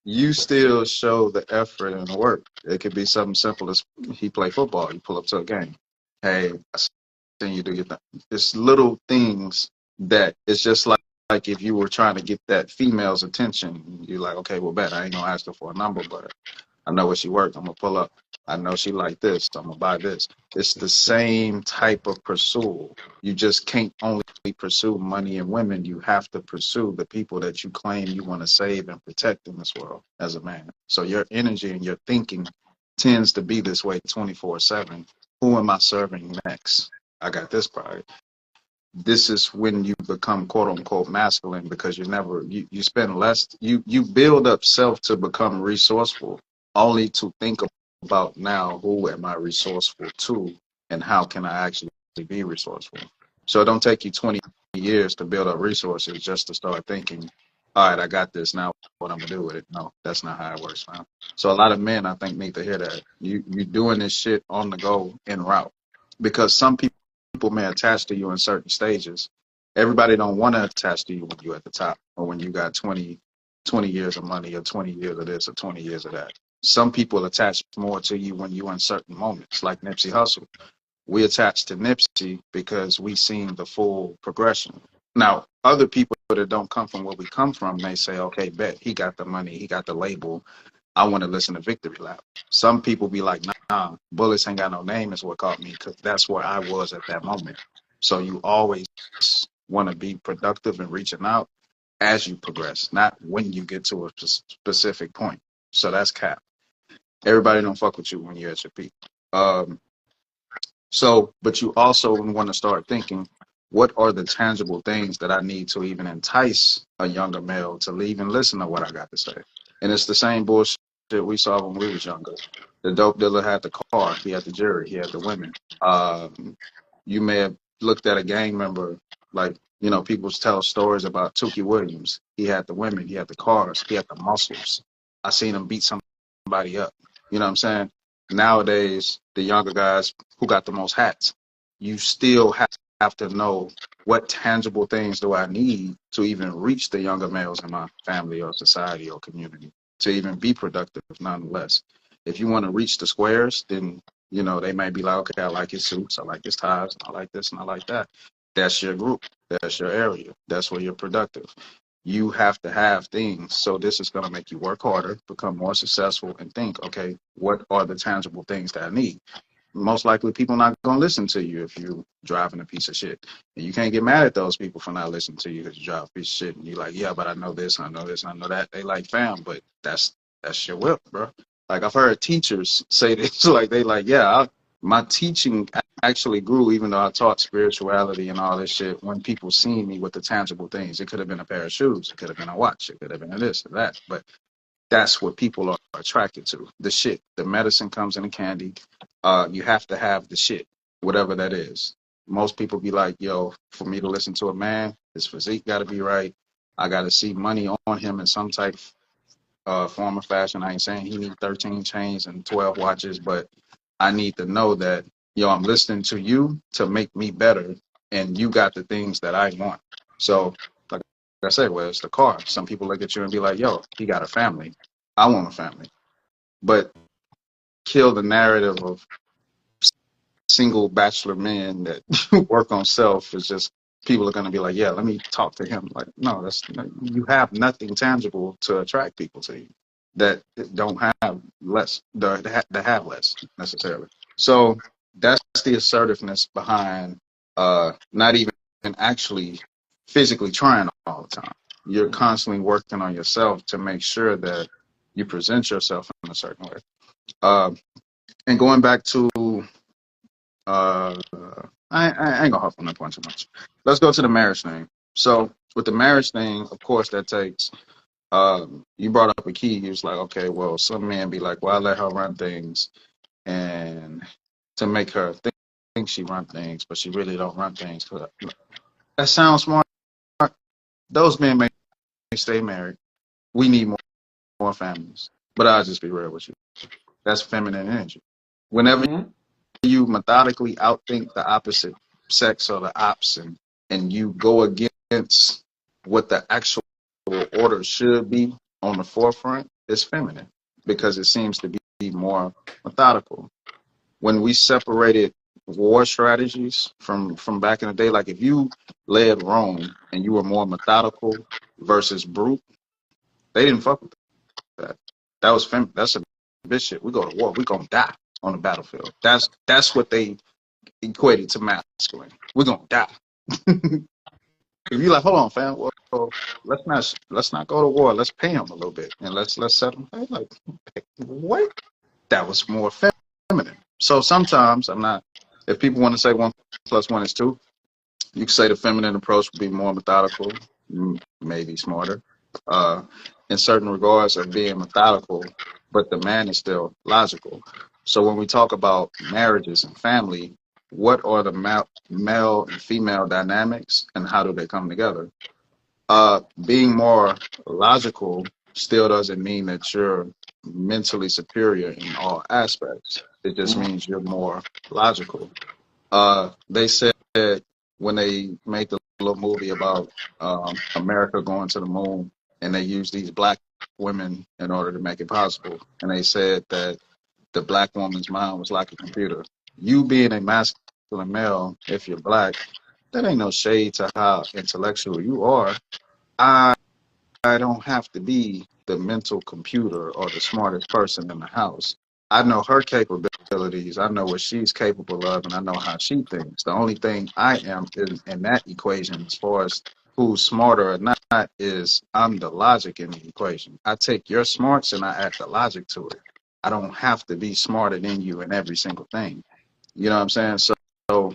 you still show the effort and the work. It could be something simple as he play football. You pull up to a game. Hey, I seen you do your thing. It's little things that it's just like if you were trying to get that female's attention. You're like, okay, well, bet I ain't gonna ask her for a number, but I know where she works. I'm gonna pull up. I know she like this. I'm gonna buy this. It's the same type of pursuit. You just can't only pursue money and women. You have to pursue the people that you claim you want to save and protect in this world as a man. So your energy and your thinking tends to be this way 24/7. Who am I serving next? I got this priority. This is when you become quote unquote masculine because you spend less, you build up self to become resourceful only to think about now who am I resourceful to and how can I actually be resourceful. So it don't take you 20 years to build up resources just to start thinking, all right, I got this now. What I'm gonna do with it? No, that's not how it works, man. So a lot of men, I think, need to hear that you doing this shit on the go en route, because some people may attach to you in certain stages. Everybody don't want to attach to you when you're at the top or when you got 20 years of money or 20 years of this or 20 years of that. Some people attach more to you when you're in certain moments, like Nipsey Hussle. We attach to Nipsey because we seen the full progression. Now, other people that don't come from where we come from may say, okay, bet he got the money, he got the label. I want to listen to Victory Lap. Some people be like, nah, Bullets Ain't Got No Name is what caught me because that's where I was at that moment. So you always want to be productive and reaching out as you progress, not when you get to a specific point. So that's cap. Everybody don't fuck with you when you're at your peak. Um, so, but you also want to start thinking, what are the tangible things that I need to even entice a younger male to even listen to what I got to say? And it's the same bullshit we saw when we was younger. The dope dealer had the car, he had the jury, he had the women. You may have looked at a gang member, like, you know, people tell stories about Tookie Williams. He had the women, he had the cars, he had the muscles. I seen him beat somebody up. You know what I'm saying? Nowadays, the younger guys who got the most hats, you still have to know what tangible things do I need to even reach the younger males in my family or society or community to even be productive, nonetheless. If you want to reach the squares, then, you know, they may be like, okay, I like his suits, I like his ties, I like this and I like that. That's your group, that's your area, that's where you're productive. You have to have things. So this is going to make you work harder, become more successful, and think, okay, what are the tangible things that I need? Most likely people not going to listen to you if you're driving a piece of shit. And you can't get mad at those people for not listening to you because you drive a piece of shit and you're like, yeah, but I know this, I know this, I know that. They like, fam, but that's your whip, bro. Like I've heard teachers say this, like they like, yeah, my teaching actually grew even though I taught spirituality and all this shit when people seen me with the tangible things. It could have been a pair of shoes, it could have been a watch, it could have been a this or that, but that's what people are attracted to. The shit. The medicine comes in the candy. You have to have the shit, whatever that is. Most people be like, yo, for me to listen to a man, his physique got to be right. I got to see money on him in some type form or fashion. I ain't saying he need 13 chains and 12 watches, but I need to know that, yo, I'm listening to you to make me better, and you got the things that I want. So, like I said, well, it's the car. Some people look at you and be like, yo, he got a family. I want a family. But kill the narrative of single bachelor men that work on self is just people are going to be like, yeah, let me talk to him. Like, no, you have nothing tangible to attract people to you that don't have less, that have less necessarily. So that's the assertiveness behind not even actually physically trying all the time. You're constantly working on yourself to make sure that you present yourself in a certain way. And going back to uh, I ain't gonna hop on that point too much. Let's go to the marriage thing. So with the marriage thing, of course, that takes. You brought up a key. He was like, okay, well, some men be like, well, I let her run things, and to make her think she run things, but she really don't run things. That sounds smart. Those men may stay married. We need more families. But I'll just be real with you. That's feminine energy. Whenever Mm-hmm. you methodically outthink the opposite sex or the ops, and you go against what the actual order should be on the forefront, it's feminine because it seems to be more methodical. When we separated war strategies from back in the day, like if you led Rome and you were more methodical versus brute, they didn't fuck with that. That was that's a bitch shit. We go to war, we gonna die on the battlefield. That's what they equated to masculine. We're gonna die. If you're like, hold on, fam, well, let's not go to war. Let's pay them a little bit and let's settle. Like, what? That was more feminine. So sometimes I'm not. If people want to say 1+1 is 2, you could say the feminine approach would be more methodical, maybe smarter, uh, in certain regards of being methodical, but the man is still logical. So when we talk about marriages and family, what are the male and female dynamics and how do they come together? Being more logical still doesn't mean that you're mentally superior in all aspects. It just Mhm. means you're more logical. They said when they made the little movie about America going to the moon, and they used these black women in order to make it possible, and they said that the black woman's mind was like a computer. You being a masculine male, if you're black, that ain't no shade to how intellectual you are. I I don't have to be the mental computer or the smartest person in the house. I know her capabilities. I know what she's capable of, and I know how she thinks. The only thing I am in that equation, as far as who's smarter or not, is I'm the logic in the equation. I take your smarts and I add the logic to it. I don't have to be smarter than you in every single thing. You know what I'm saying? So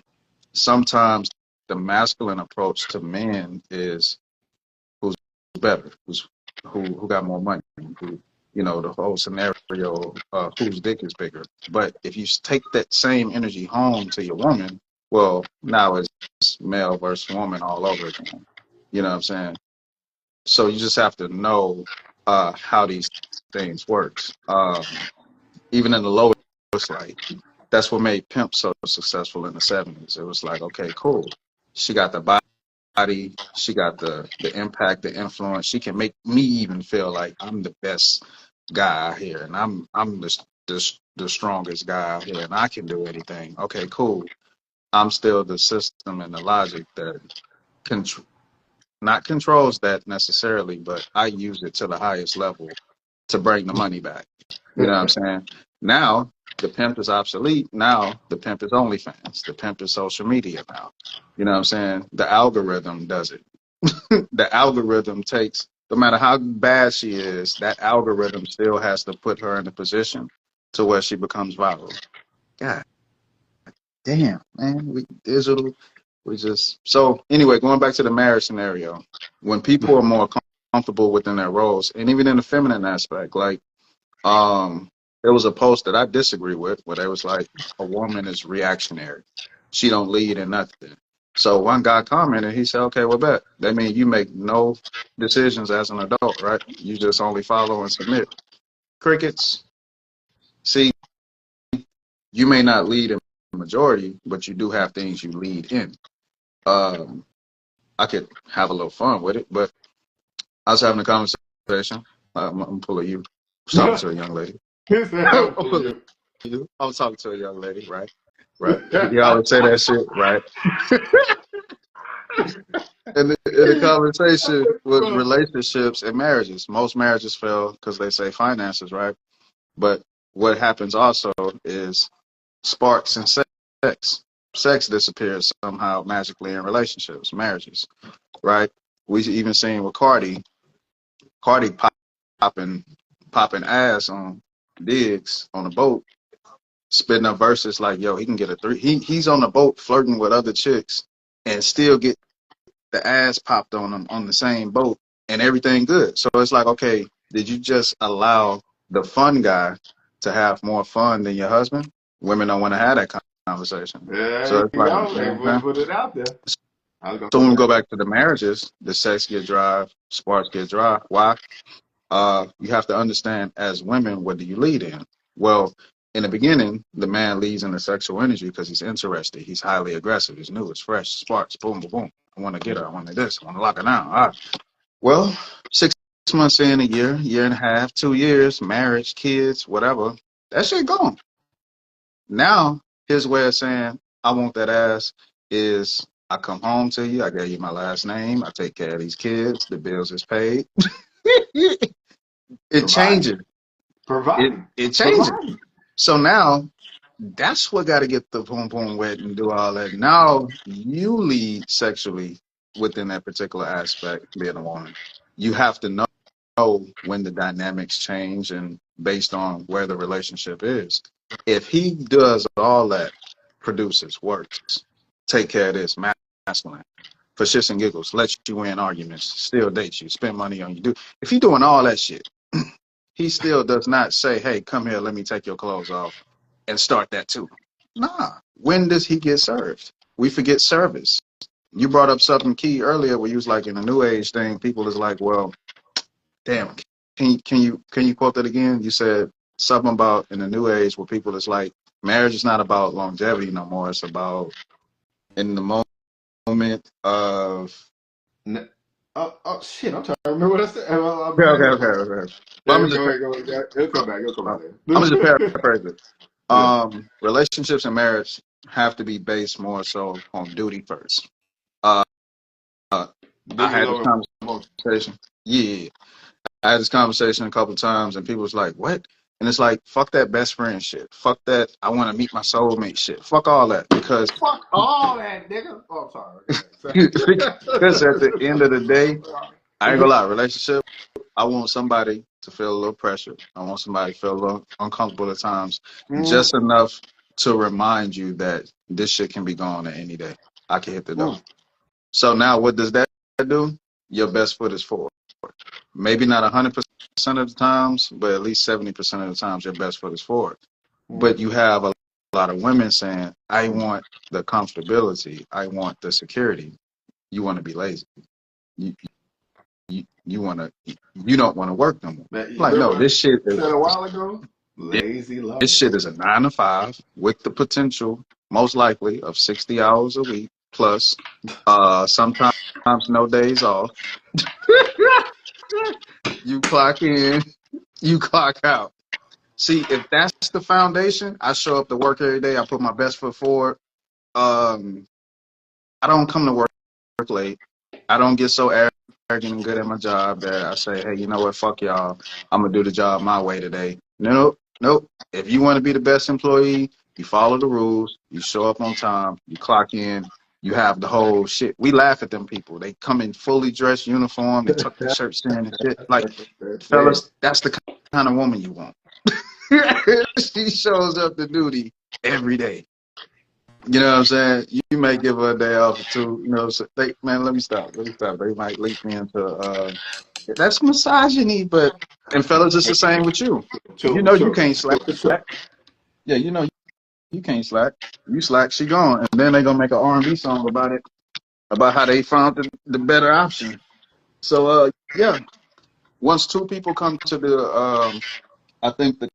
sometimes the masculine approach to men is who's better, who got more money, who, the whole scenario, whose dick is bigger. But if you take that same energy home to your woman, well, now it's male versus woman all over again. You know what I'm saying? So you just have to know how these things works. Even in the lowest light, that's what made Pimp so successful in the '70s. It was like, okay, cool. She got the body, she got the impact, the influence. She can make me even feel like I'm the best guy out here, and I'm the strongest guy out here, and I can do anything. Okay, cool. I'm still the system and the logic that contr not controls that necessarily, but I use it to the highest level to bring the money back. You know what I'm saying? Now the pimp is obsolete. Now the pimp is OnlyFans. The pimp is social media now. You know what I'm saying? The algorithm does it. The algorithm takes, no matter how bad she is, that algorithm still has to put her in a position to where she becomes viral. God damn, man. We digital. We just, so anyway, going back to the marriage scenario, when people are more comfortable within their roles, and even in the feminine aspect, like there was a post that I disagree with where they was like, a woman is reactionary. She don't lead in nothing. So one guy commented, he said, okay, well, bet. That means you make no decisions as an adult, right? You just only follow and submit. Crickets. See, you may not lead in the majority, but you do have things you lead in. Um, I could have a little fun with it, but I was having a conversation. I'm pulling you. I was talking to a young lady. He said, I'm "I'm for pulling you." you. I was talking to a young lady, right? Right. You always say that shit, right? And the conversation was relationships and marriages. Most marriages fail because they say finances, right? But what happens also is sparks and sex. Sex disappears somehow magically in relationships, marriages, right? We even seen with Cardi popping popping ass on Diggs on a boat, spitting up verses like, yo, he can get a three. He's on the boat flirting with other chicks and still get the ass popped on him on the same boat and everything good. So it's like, okay, did you just allow the fun guy to have more fun than your husband? Women don't want to have that conversation. There So it's you like, go. They put it out there. I'll so go when we go there. back to the marriages, the sex get dry, sparks get dry. Why? You have to understand as women, what do you lead in? Well, in the beginning, the man leads in the sexual energy because he's interested. He's highly aggressive. He's new. It's fresh. Sparks. Boom, boom, boom. I want to get her. I want to this. I want to lock her down. All right. Well, 6 months in, a year and a half, 2 years, marriage, kids, whatever. That shit gone. Now, his way of saying, I want that ass is I come home to you. I gave you my last name. I take care of these kids. The bills is paid. It Providing, changes. It providing, it changes. providing. So now that's what got to get the boom boom wet and do all that. Now you lead sexually within that particular aspect, being a woman. You have to know when the dynamics change and based on where the relationship is. If he does all that, produces, works, take care of this, masculine, for shits and giggles, let you win arguments, still dates you, spend money on you, do if he doing all that shit, he still does not say, hey, come here, let me take your clothes off and start that too. Nah. When does he get served? We forget service. You brought up something key earlier where you was like in the new age thing, people is like, well, damn, can you quote that again? You said something about in the new age where people is like, marriage is not about longevity no more. It's about in the moment of Oh shit! I'm trying to remember what I said. My okay, bad. okay. Well, I'm Yeah, gonna just go ahead. He'll come back. He'll come back I'm gonna just later. paraphrase it. Yeah. Relationships and marriage have to be based more so on duty first. Uh, I Duties had this over emotion. conversation. Yeah, I had this conversation a couple times, and people was like, "What?" And it's like, "Fuck that best friend shit. Fuck that. I want to meet my soulmate shit. Fuck all that." Because Fuck all that, nigga. Oh, I'm sorry. because at the end of the day, I ain't Okay. gonna lie. Relationship. I want somebody to feel a little pressure. I want somebody to feel a little uncomfortable at times, mm, just enough to remind you that this shit can be gone at any day. I can hit the door. mm, So now, what does that do? Your best foot is forward. Maybe not 100% of the times, but at least 70% of the times, your best foot is forward. But mm. you have a lot of women saying, "I want the comfortability. I want the security." You want to be lazy. You you want to. You don't want to work no more. Man, you Like, no, remember this shit I is said a while ago? Lazy this lover. shit is a 9 to 5 with the potential, most likely, of 60 hours a week plus. Sometimes no days off. You clock in, you clock out. See, if that's the foundation, I show up to work every day. I put my best foot forward. Um, I don't come to work late. I don't get so arrogant and good at my job that I say, hey, you know what? Fuck y'all. I'm gonna do the job my way today. Nope, nope. If you want to be the best employee, you follow the rules. You show up on time. You clock in. You have the whole shit. We laugh at them people. They come in fully dressed uniform. They tuck their shirts in and shit. Like, That's it. fellas, that's the kind of woman you want. She shows up to duty every day. You know what I'm saying? You may give her a day off or two. You know, so they, man, let me stop. Let me stop. They might link me into that's misogyny, but and fellas, it's the same with you. You True, know you true, can't slack. true. Yeah, you know you can't slack. You slack, she gone, and then they gonna make an R&B song about it, about how they found the better option. So yeah, once two people come to the I think the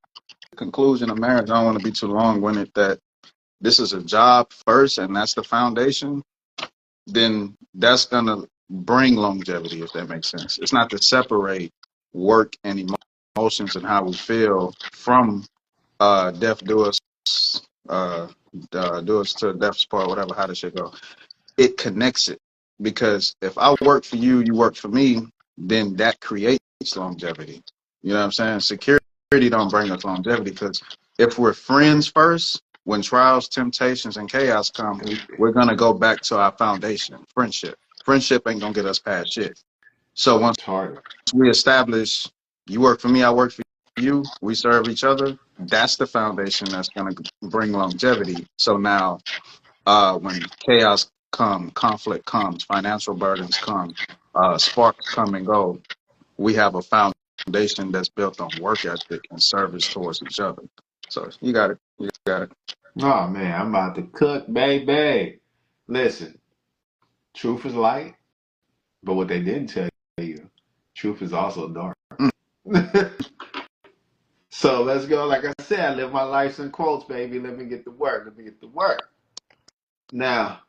conclusion of marriage. I don't want to be too long winded. That this is a job first, and that's the foundation. Then that's gonna bring longevity, if that makes sense. It's not to separate work and emotions and how we feel from death do us uh, do us to death's part, whatever, how does shit go. It connects it, because if I work for you, you work for me, then that creates longevity. You know what I'm saying? Security don't bring us longevity, because if we're friends first, when trials, temptations, and chaos come, we're gonna go back to our foundation, friendship. Friendship ain't gonna get us past shit. So once It's hard. we establish, you work for me, I work for you, we serve each other, that's the foundation that's gonna bring longevity. So now when chaos come, conflict comes, financial burdens come, sparks come and go, we have a foundation that's built on work ethic and service towards each other. So you got it. You got it. Oh man, I'm about to cook, baby. Listen, truth is light, but what they didn't tell you, truth is also dark. Mm. So let's go. Like I said, I live my life in quotes, baby. Let me get to work. Let me get to work. Now,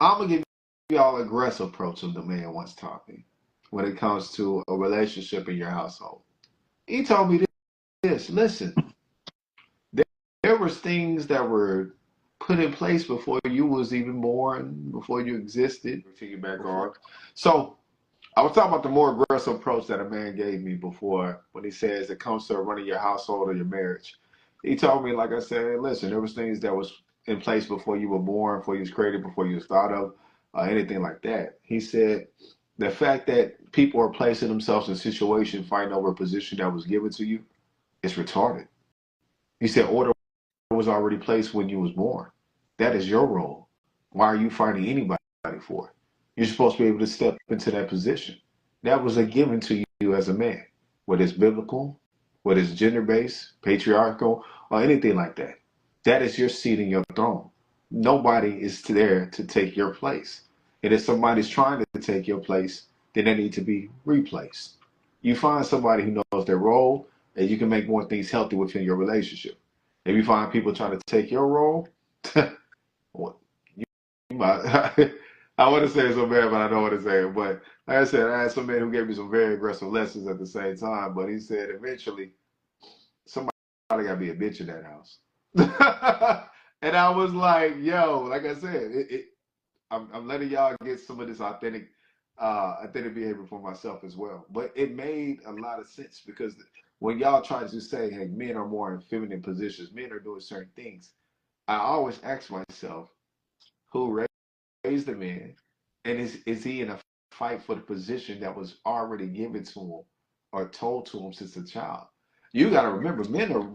I'm gonna give y'all an aggressive approach of the man once taught me when it comes to a relationship in your household. He told me this. Listen, there, there was things that were put in place before you was even born, before you existed. Take it back on. So I was talking about the more aggressive approach that a man gave me before when he says it comes to running your household or your marriage. He told me, like I said, listen, there was things that was in place before you were born, before you was created, before you was thought of, anything like that. He said the fact that people are placing themselves in a situation fighting over a position that was given to you is retarded. He said order was already placed when you was born. That is your role. Why are you fighting anybody for it? You're supposed to be able to step into that position. That was a given to you as a man, whether it's biblical, whether it's gender based, patriarchal, or anything like that. That is your seat in your throne. Nobody is there to take your place. And if somebody's trying to take your place, then they need to be replaced. You find somebody who knows their role, and you can make more things healthy within your relationship. If you find people trying to take your role, well, you might, I want to say it so bad, but I don't want to say it. But like I said, I had some man who gave me some very aggressive lessons at the same time. But he said eventually somebody got to be a bitch in that house. And I was like, yo, like I said, I'm letting y'all get some of this authentic behavior for myself as well. But it made a lot of sense because when y'all try to say, hey, men are more in feminine positions, men are doing certain things, I always ask myself, who raised the man, and is he in a fight for the position that was already given to him or told to him since a child? You got to remember, men are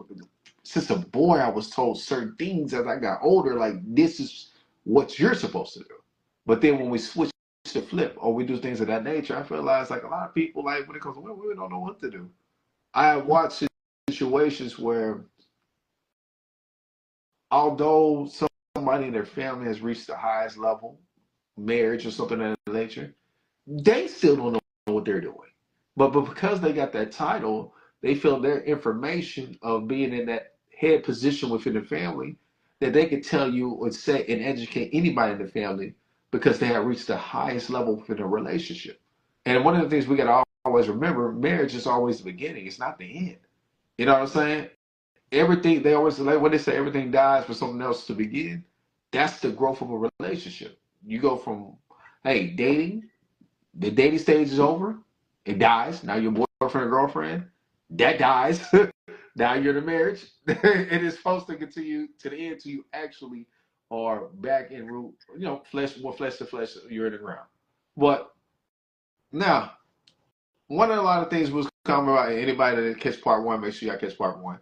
since a boy. I was told certain things as I got older, like this is what you're supposed to do. But then when we switch to flip or we do things of that nature, I realize like a lot of people, like when it comes to women, we don't know what to do. I have watched situations where although somebody in their family has reached the highest level, marriage or something of that nature, they still don't know what they're doing. But because they got that title, they feel their information of being in that head position within the family that they could tell you or say and educate anybody in the family because they have reached the highest level within a relationship. And one of the things we got to always remember, marriage is always the beginning. It's not the end. You know what I'm saying? Everything, they always, like when they say everything dies for something else to begin, that's the growth of a relationship. You go from, hey, dating, the dating stage is over, it dies. Now you're boyfriend or girlfriend, that dies. Now you're in a marriage. It is supposed to continue to the end till you actually are back in root, flesh, more flesh to flesh, you're in the ground. But now, one of a lot of things was coming about anybody that catch part one, make sure y'all catch part one.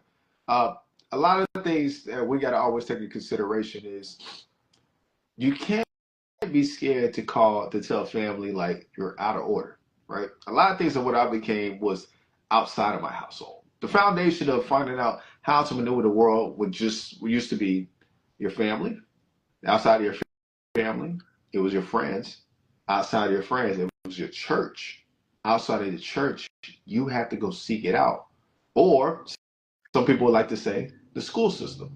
Uh, a lot of the things that we got to always take into consideration is you can't be scared to tell family like you're out of order, right? A lot of things of what I became was outside of my household. The foundation of finding out how to maneuver the world would just used to be your family. Outside of your family, it was your friends. Outside of your friends, it was your church. Outside of the church, you had to go seek it out. Or some people would like to say the school system.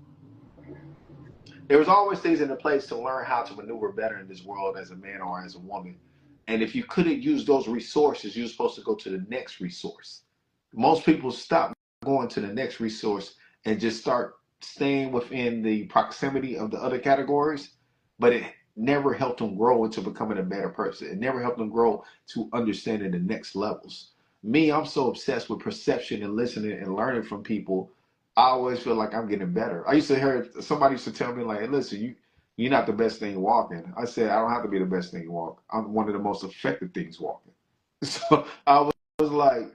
There was always things in the place to learn how to maneuver better in this world as a man or as a woman. And if you couldn't use those resources, you're supposed to go to the next resource. Most people stop going to the next resource and just start staying within the proximity of the other categories, but it never helped them grow into becoming a better person. It never helped them grow to understanding the next levels. Me, I'm so obsessed with perception and listening and learning from people. I always feel like I'm getting better. I used to hear somebody used to tell me like, hey, listen, you're not the best thing walking. I said, I don't have to be the best thing walking. I'm one of the most effective things walking. So I was like,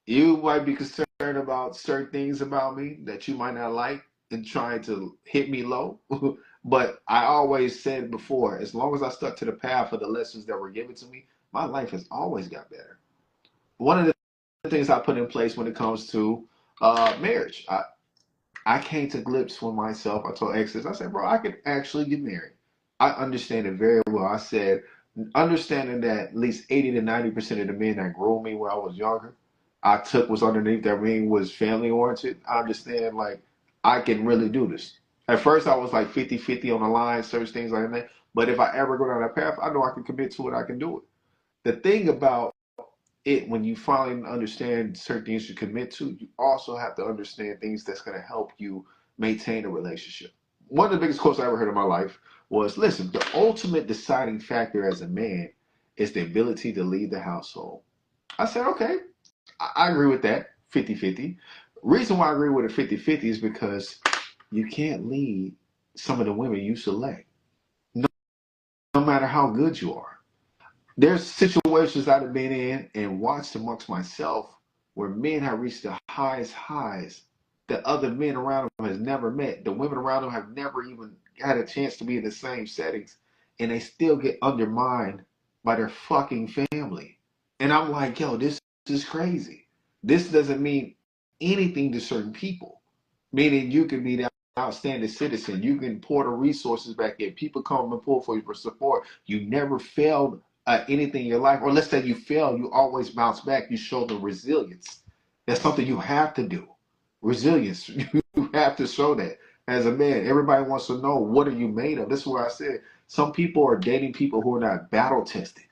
you might be concerned about certain things about me that you might not like and trying to hit me low. But I always said before, as long as I stuck to the path of the lessons that were given to me, my life has always got better. One of the things I put in place when it comes to marriage, I came to grips with myself. I told exes, I said, bro, I could actually get married. I understand it very well. I said, understanding that at least 80 to 90% of the men that grew me when I was younger, I took was underneath that ring was family oriented. I understand, like, I can really do this. At first, I was like 50-50 on the line, certain things like that. But if I ever go down that path, I know I can commit to it. I can do it. The thing about it, when you finally understand certain things you commit to, you also have to understand things that's going to help you maintain a relationship. One of the biggest quotes I ever heard in my life was, listen, the ultimate deciding factor as a man is the ability to lead the household. I said, okay, I agree with that 50-50. Reason why I agree with it 50-50 is because you can't lead some of the women you select, no, no matter how good you are. There's situations I've been in and watched amongst myself where men have reached the highest highs that other men around them has never met. The women around them have never even had a chance to be in the same settings, and they still get undermined by their fucking family. And I'm like, yo, this is crazy. This doesn't mean anything to certain people. Meaning you can be outstanding citizen. You can pour the resources back in. People come and pull for you for support. You never failed anything in your life, or let's say you fail, you always bounce back. You show the resilience. That's something you have to do. Resilience. You have to show that as a man. Everybody wants to know, what are you made of? This is where I said some people are dating people who are not battle tested.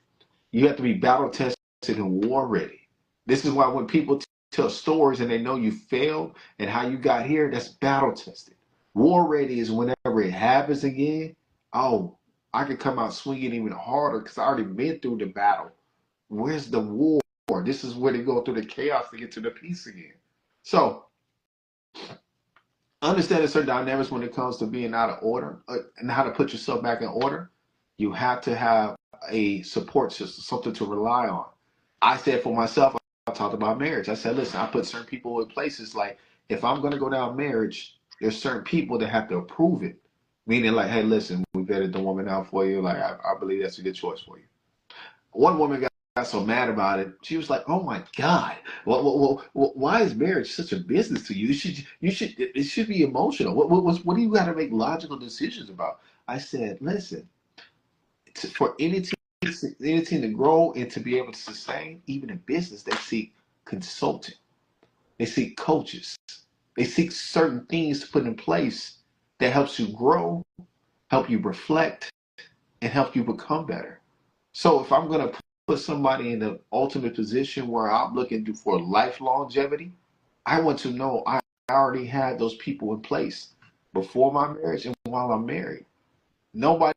You have to be battle tested and war ready. This is why when people tell stories and they know you failed and how you got here, that's battle tested. War ready is whenever it happens again. Oh, I can come out swinging even harder because I already been through the battle. Where's the war? This is where they go through the chaos to get to the peace again. So understanding certain dynamics when it comes to being out of order and how to put yourself back in order, you have to have a support system, something to rely on. I said for myself, I talked about marriage. I said, listen, I put certain people in places like if I'm going to go down marriage, there's certain people that have to approve it. Meaning like, hey, listen, we vetted the woman out for you. Like, I believe that's a good choice for you. One woman got so mad about it. She was like, "Oh my God, why is marriage such a business to you? It should be emotional. What do you got to make logical decisions about?" I said, "Listen, for anything to grow and to be able to sustain, even in business, they seek consulting, they seek coaches, they seek certain things to put in place that helps you grow, help you reflect, and help you become better." So if I'm going to put somebody in the ultimate position where I'm looking for life longevity, I want to know I already had those people in place before my marriage and while I'm married. Nobody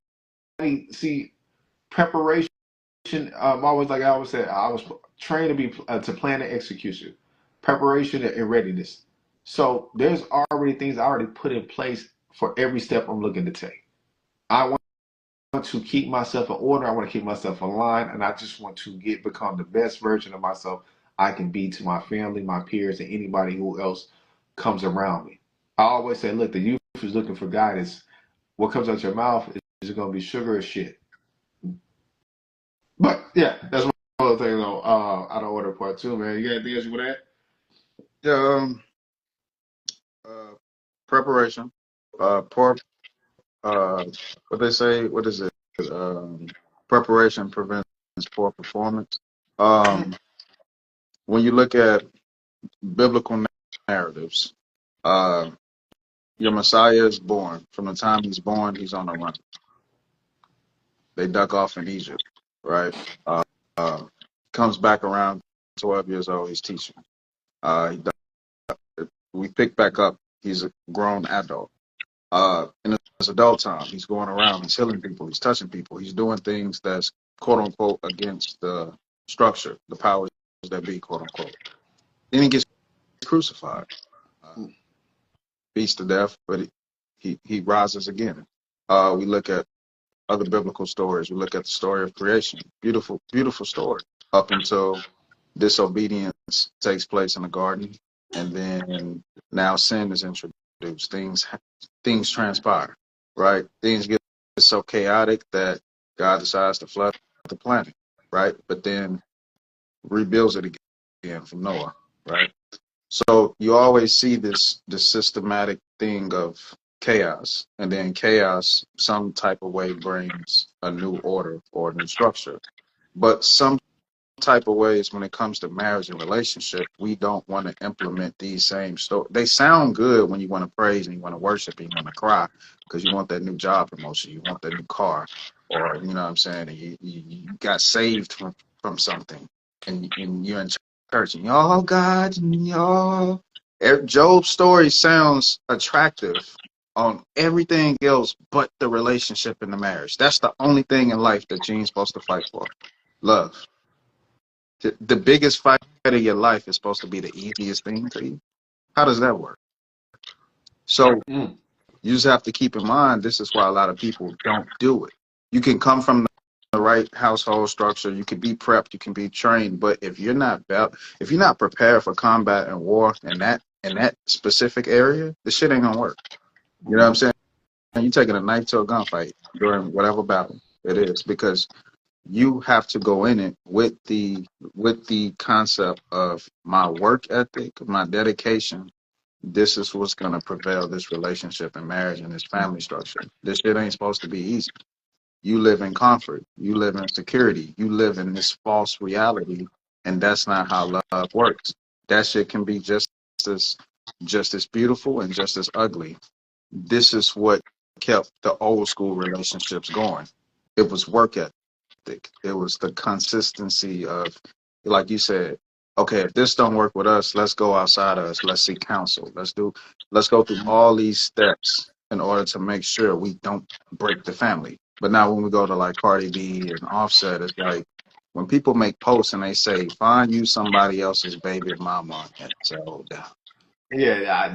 see preparation. Always like I always said, I was trained to be to plan and execution, preparation and readiness. So there's already things I already put in place for every step I'm looking to take. I want to keep myself in order. I want to keep myself aligned, and I just want to become the best version of myself I can be to my family, my peers, and anybody who else comes around me. I always say, look, the youth is looking for guidance. What comes out your mouth is it going to be sugar or shit? But yeah, that's one other thing though. Out of order part two, man. You got anything else you want to add? Yeah, uh, preparation, poor, what they say, what is it? Um, Preparation prevents poor performance. Um, when you look at biblical narratives, uh, your Messiah is born. From the time he's born, he's on the run. They duck off in Egypt, right? Uh, Comes back around 12 years old, he's teaching. He we pick back up, he's a grown adult. In his adult time, he's going around, he's healing people, he's touching people, he's doing things that's quote unquote against the structure, the powers that be, quote unquote. Then he gets crucified, uh, beats to death, but he rises again. We look at other biblical stories. We look at the story of creation. Beautiful, beautiful story. Up until disobedience takes place in the garden, and then now sin is introduced. Things transpire, right? Things get so chaotic that God decides to flood the planet, right? But then rebuilds it again from Noah, right? So you always see this systematic thing of chaos, and then chaos some type of way brings a new order or a new structure. But some type of ways when it comes to marriage and relationship, we don't want to implement these same stories. They sound good when you want to praise and you want to worship and you want to cry because you want that new job promotion, you want that new car, or you know what I'm saying, and you got saved from something, and you're in church and y'all God and y'all. Job's story sounds attractive on everything else but the relationship and the marriage. That's the only thing in life that you ain't supposed to fight for. Love. The biggest fight of your life is supposed to be the easiest thing to you. How does that work? So Mm. you just have to keep in mind this is why a lot of people don't do it. You can come from the right household structure, you can be prepped, you can be trained, but if you're not prepared for combat and war in that specific area, the shit ain't gonna work. You know what I'm saying? You're taking a knife to a gunfight during whatever battle it is because you have to go in it with the concept of my work ethic, my dedication, This is what's gonna prevail this relationship and marriage and this family structure. This shit ain't supposed to be easy. You live in comfort, you live in security, you live in this false reality, and that's not how love works. That shit can be as just as beautiful and just as ugly. This is what kept the old school relationships going. It was work ethic. It was the consistency of, like you said, okay, if this don't work with us, let's go outside of us. Let's seek counsel. Let's go through all these steps in order to make sure we don't break the family. But now when we go to like Cardi B and Offset, it's like when people make posts and they say, find you somebody else's baby mama and settle down. I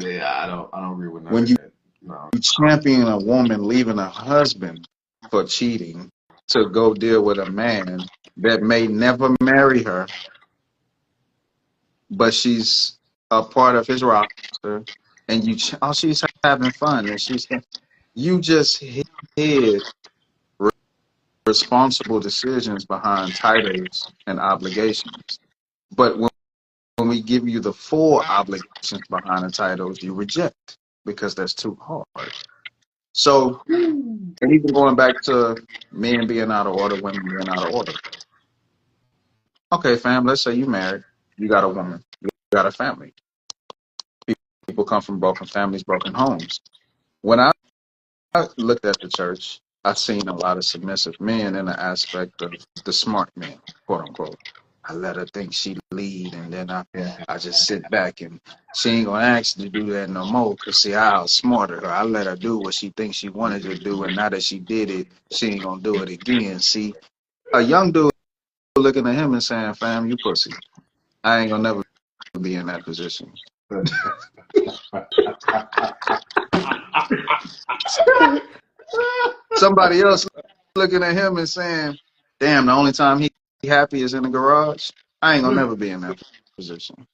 don't agree with none When of that. No. you champion a woman leaving a husband for cheating to go deal with a man that may never marry her, but she's a part of his roster, and she's having fun, and you just hid responsible decisions behind titles and obligations. But when we give you the full obligations behind the titles, you reject because that's too hard. So, and even going back to men being out of order, women being out of order. Okay, fam, let's say you married, you got a woman, you got a family. People come from broken families, broken homes. When I looked at the church, I seen a lot of submissive men in the aspect of the smart men, quote unquote. I let her think she lead, and then Yeah. I just sit back, and she ain't gonna ask to do that no more. Cause see, I outsmarted her. I let her do what she thinks she wanted to do, and now that she did it, she ain't gonna do it again. See, a young dude looking at him and saying, "Fam, you pussy. I ain't gonna never be in that position." Somebody else looking at him and saying, "Damn, the only time he happy is in the garage. I ain't gonna never be in that position."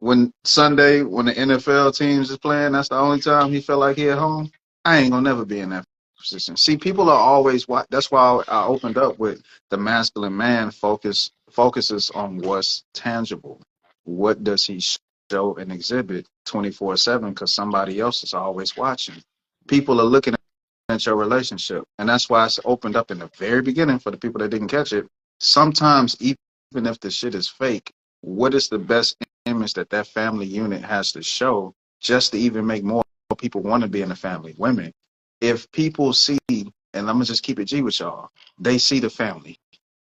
When Sunday, when the NFL teams is playing, that's the only time he felt like he at home. I ain't gonna never be in that position. See, people are always That's why I opened up with the masculine man focuses on what's tangible. What does he show and exhibit 24/7? Because somebody else is always watching. People are looking at your relationship, and that's why I opened up in the very beginning for the people that didn't catch it. Sometimes, even if the shit is fake, what is the best image that that family unit has to show just to even make more people want to be in the family? Women, if people see, and I'm gonna just keep it G with y'all, they see the family.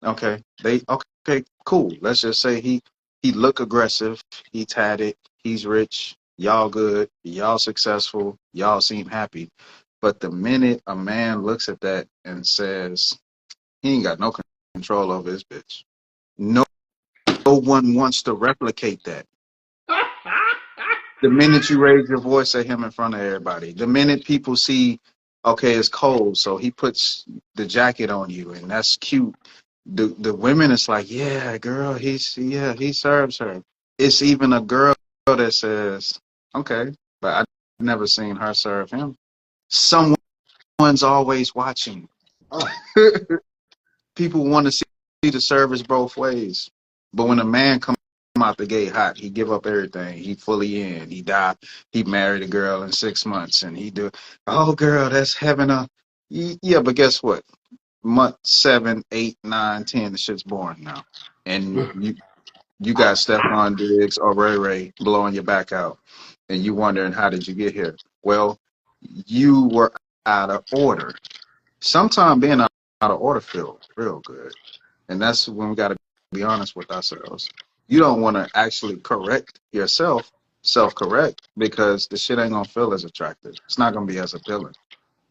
Okay, okay, cool. Let's just say he look aggressive, he tatted, he's rich, y'all good, y'all successful, y'all seem happy. But the minute a man looks at that and says he ain't got no control over his bitch, no one wants to replicate that. The minute you raise your voice at him in front of everybody, the minute people see, okay, it's cold, so he puts the jacket on you, and that's cute. The women, it's like, yeah, girl, he serves her. It's even a girl that says, okay, but I've never seen her serve him. Someone's always watching. People want to see the service both ways, but when a man comes out the gate hot, he give up everything. He fully in. He died. He married a girl in 6 months, and he do. Oh, girl, that's heaven. Yeah, but guess what? Month 7, 8, 9, 10, the shit's boring now, and you got Stephon Diggs or Ray Ray blowing your back out, and you wondering how did you get here? Well, you were out of order. Sometimes being out of order feels real good. And that's when we got to be honest with ourselves. You don't want to actually correct yourself, self correct, because the shit ain't going to feel as attractive. It's not going to be as appealing.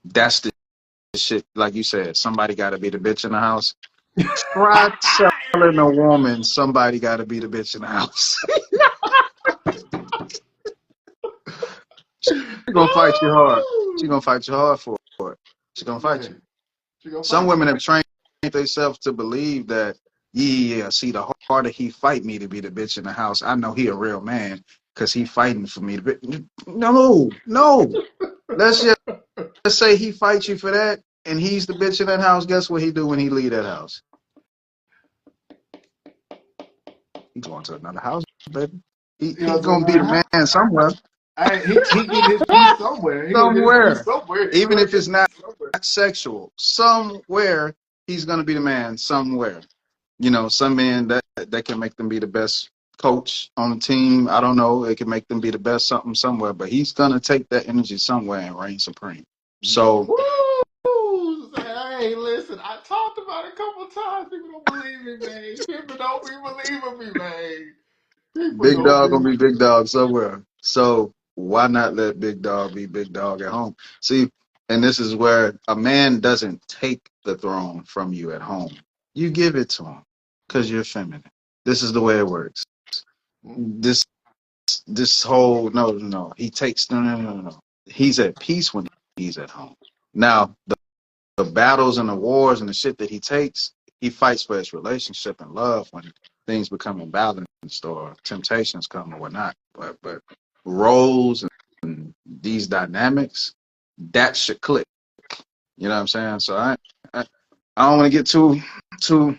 That's the shit, like you said, somebody got to be the bitch in the house. Try telling a woman somebody got to be the bitch in the house. She's going to fight you hard. She's going to fight you hard for it. She's going to fight you. Some women have trained themselves to believe that, yeah, see, the harder he fight me to be the bitch in the house, I know he a real man because he fighting for me. No. Let's just say he fights you for that, and he's the bitch in that house. Guess what he do when he leave that house? He going to another house, baby. You know He's what I'm gonna saying? be the man somewhere. He getting his piece somewhere. He gonna get his piece Somewhere. somewhere. He Even gonna if get it's his not piece somewhere. sexual, somewhere he's gonna be the man somewhere. You know, some men that can make them be the best coach on the team. I don't know. It can make them be the best something somewhere, but he's gonna take that energy somewhere and reign supreme. So Woo! Hey, listen, I talked about it a couple times. People don't believe me, man. People don't be believing me, man. People big don't dog be. gonna be big dog somewhere. So why not let big dog be big dog at home? See, and this is where a man doesn't take the throne from you at home. You give it to him because you're feminine. This is the way it works. This this whole no. He takes no. He's at peace when he's at home. Now the battles and the wars and the shit that he takes, he fights for his relationship and love when things become imbalanced or temptations come or whatnot. But roles and these dynamics, that should click. You know what I'm saying? So I, I don't want to get too too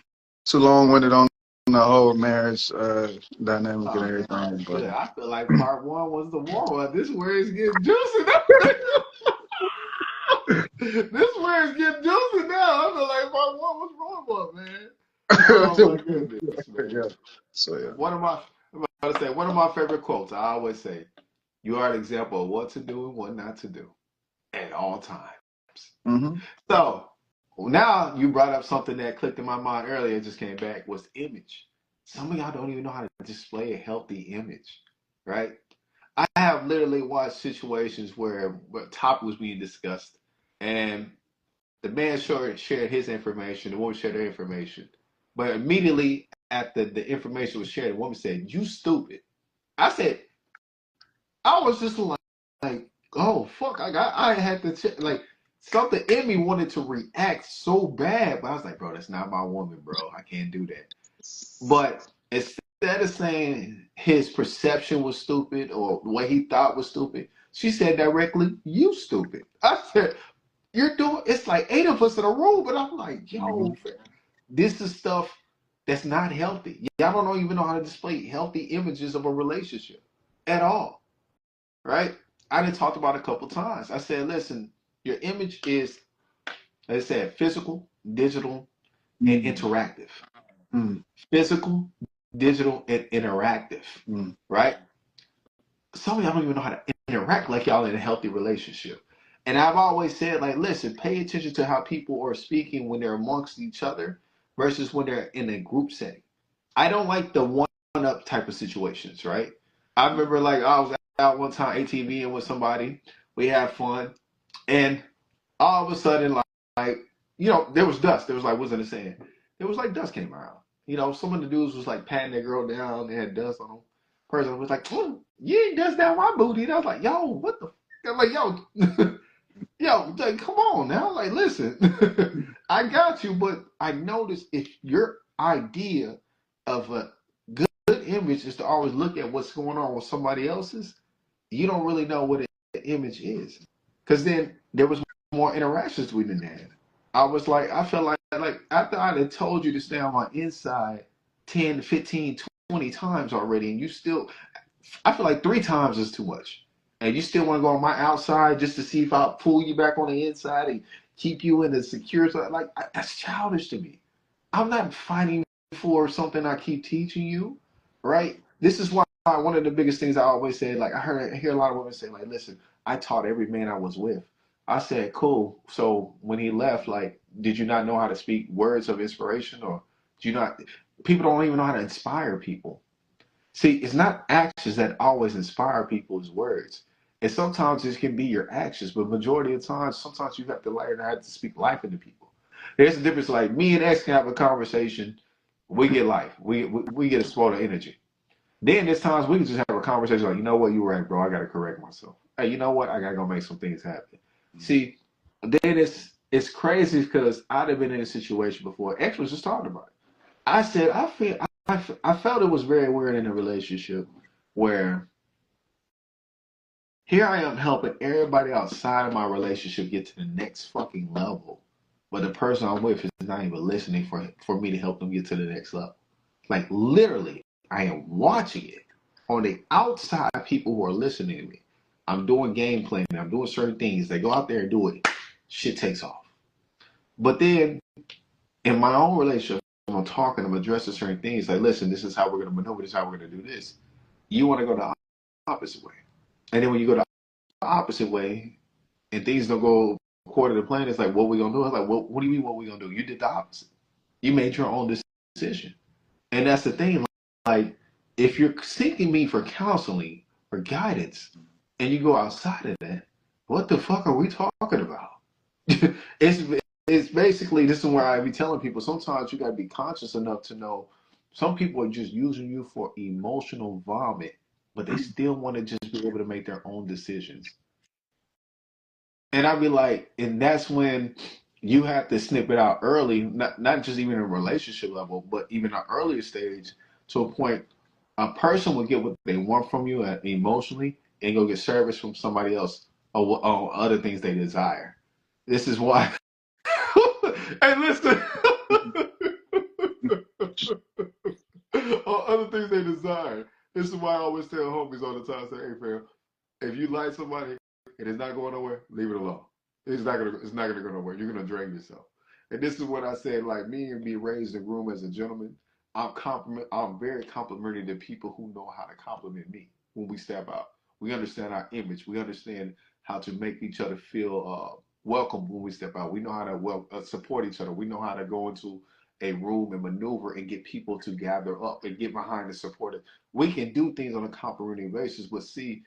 long winded on the whole marriage dynamic and Oh man, everything. that's But good. I feel like part one was the warm up. This is where it's getting juicy now. This is where it's getting juicy now. I feel like part one was warm up, man. Oh my goodness, yeah. man. So yeah. One of my I'm about to say one of my favorite quotes. I always say, "You are an example of what to do and what not to do at all times." Hmm. So now you brought up something that clicked in my mind earlier. It just came back was image. Some of y'all don't even know how to display a healthy image, right? I have literally watched situations where topic was being discussed, and the man shared his information, the woman shared her information, but immediately after the information was shared, the woman said, "You stupid." I said, I was just like, oh fuck, I had to check, like something in me wanted to react so bad, but I was like, bro, that's not my woman, bro. I can't do that. But instead of saying his perception was stupid or what he thought was stupid, she said directly, "You stupid." I said, "You're doing." It's like eight of us in a room, but I'm like, Hmm. yo, this is stuff that's not healthy. Y'all don't even know how to display healthy images of a relationship at all, right? I done talked about it a couple times. I said, listen, your image is, as I said, physical, digital, and interactive. Mm, Physical, digital, and interactive, mm, right? Some of y'all don't even know how to interact like y'all in a healthy relationship. And I've always said, like, listen, pay attention to how people are speaking when they're amongst each other versus when they're in a group setting. I don't like the one up type of situations, right? I remember like I was out one time ATVing with somebody. We had fun, and all of a sudden, like there was dust. There was like what's in the sand. There was like dust came around. Some of the dudes was like patting that girl down. They had dust on them. Person was like, "You ain't dust down my booty." And I was like, "Yo, what the?" I'm like, "Yo, yo, like, come on now. Like, listen, I got you, but I noticed if your idea of a good image is to always look at what's going on with somebody else's, you don't really know what an image is. Because then there was more interactions we didn't have. I was like, I felt like after I had told you to stay on my inside 10, 15, 20 times already, and you still, I feel like three times is too much. And you still want to go on my outside just to see if I'll pull you back on the inside and keep you in the secure side. Like, that's childish to me. I'm not fighting for something I keep teaching you, right? This is why one of the biggest things I always say, like I hear a lot of women say, like, listen, I taught every man I was with. I said, cool. So when he left, like, did you not know how to speak words of inspiration, or do you not? People don't even know how to inspire people. See, it's not actions that always inspire people, it's words. And sometimes it can be your actions, but majority of the time, sometimes you have to learn how to speak life into people. There's a difference. Like me and X can have a conversation, we get life, we get a spot of energy. Then there's times we can just have a conversation like, you know what, you're right, bro. I gotta correct myself. Hey, you know what? I gotta go make some things happen. mm. See, then it's crazy because I'd have been in a situation before. X was just talking about it. I said I felt it was very weird in a relationship where here I am helping everybody outside of my relationship get to the next fucking level, but the person I'm with is not even listening for me to help them get to the next level. Like literally, I am watching it. On the outside, people who are listening to me, I'm doing game planning, I'm doing certain things. They go out there and do it. Shit takes off. But then in my own relationship, I'm talking, I'm addressing certain things. Like, listen, this is how we're going to maneuver. This is how we're going to do this. You want to go the opposite way. And then when you go the opposite way and things don't go according to plan, it's like, what we going to do? It's like, what do you mean what we going to do? You did the opposite. You made your own decision. And that's the thing. Like, if you're seeking me for counseling or guidance and you go outside of that, what the fuck are we talking about? it's it's basically, this is where I be telling people, sometimes you gotta be conscious enough to know some people are just using you for emotional vomit, but they still want to just be able to make their own decisions. And I'd be like, and that's when you have to snip it out early, not just even in a relationship level, but even an earlier stage, to a point a person will get what they want from you emotionally and go get service from somebody else or other things they desire. This is why. Hey, listen. Or other things they desire. This is why I always tell homies all the time, say, hey, fam, if you like somebody and it's not going nowhere, leave it alone. It's not gonna go nowhere. You're gonna drain yourself. And this is what I said, like me and being raised and groomed as a gentleman, I'm very complimentary to people who know how to compliment me when we step out. We understand our image. We understand how to make each other feel welcome when we step out. We know how to support each other. We know how to go into a room and maneuver and get people to gather up and get behind the supporter. We can do things on a complimentary basis, but see,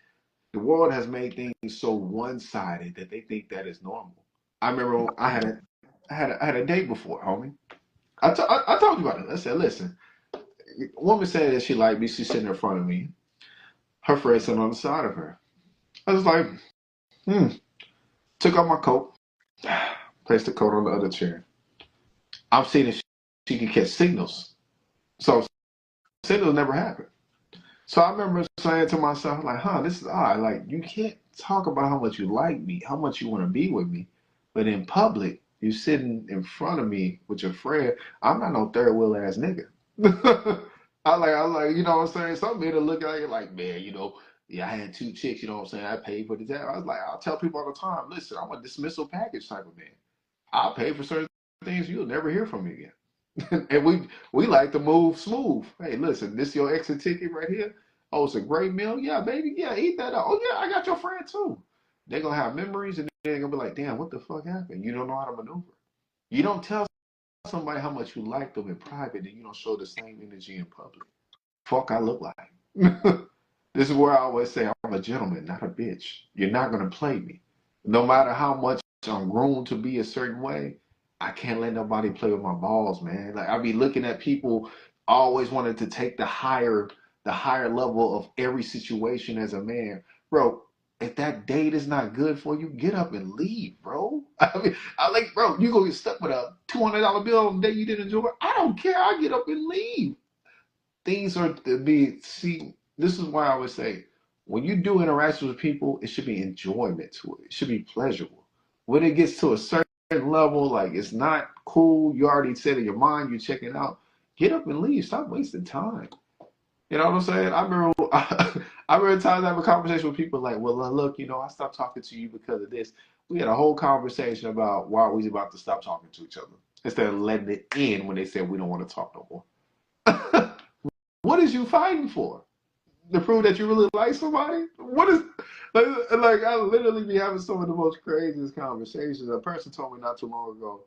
the world has made things so one-sided that they think that is normal. I remember I had a date before, homie. I told you about it. I said, listen, a woman said that she liked me. She's sitting in front of me. Her friend sitting on the side of her. I was like, hmm. Took off my coat, placed the coat on the other chair. I'm seeing if she can catch signals. So signals never happen. So I remember saying to myself, like, this is odd. Like, you can't talk about how much you like me, how much you want to be with me, but in public, you sitting in front of me with your friend. I'm not no third wheel ass nigga. I like, you know what I'm saying? Some men will look at you like, man, yeah, I had two chicks, you know what I'm saying? I paid for the tab. I was like, I'll tell people all the time, listen, I'm a dismissal package type of man. I'll pay for certain things, you'll never hear from me again. And we like to move smooth. Hey, listen, this your exit ticket right here. Oh, it's a great meal. Yeah, baby. Yeah, eat that up. Oh, yeah, I got your friend too. They're going to have memories and they're going to be like, damn, what the fuck happened? You don't know how to maneuver. You don't tell somebody how much you like them in private and you don't show the same energy in public. Fuck I look like. This is where I always say I'm a gentleman, not a bitch. You're not going to play me. No matter how much I'm groomed to be a certain way, I can't let nobody play with my balls, man. Like I be looking at people always wanted to take the higher level of every situation as a man. Bro, if that date is not good for you, get up and leave, bro. I mean, bro, you gonna get stuck with a $200 bill on the day you didn't enjoy it. I don't care. I get up and leave. Things are to be see. This is why I would say when you do interactions with people, it should be enjoyment to it. It should be pleasurable. When it gets to a certain level, like it's not cool, you already said in your mind, you're checking out. Get up and leave. Stop wasting time. You know what I'm saying? I remember, I remember times I have a conversation with people like, well, look, I stopped talking to you because of this. We had a whole conversation about why we was about to stop talking to each other instead of letting it in when they said we don't want to talk no more. What is you fighting for? To prove that you really like somebody? What is like I literally be having some of the most craziest conversations. A person told me not too long ago,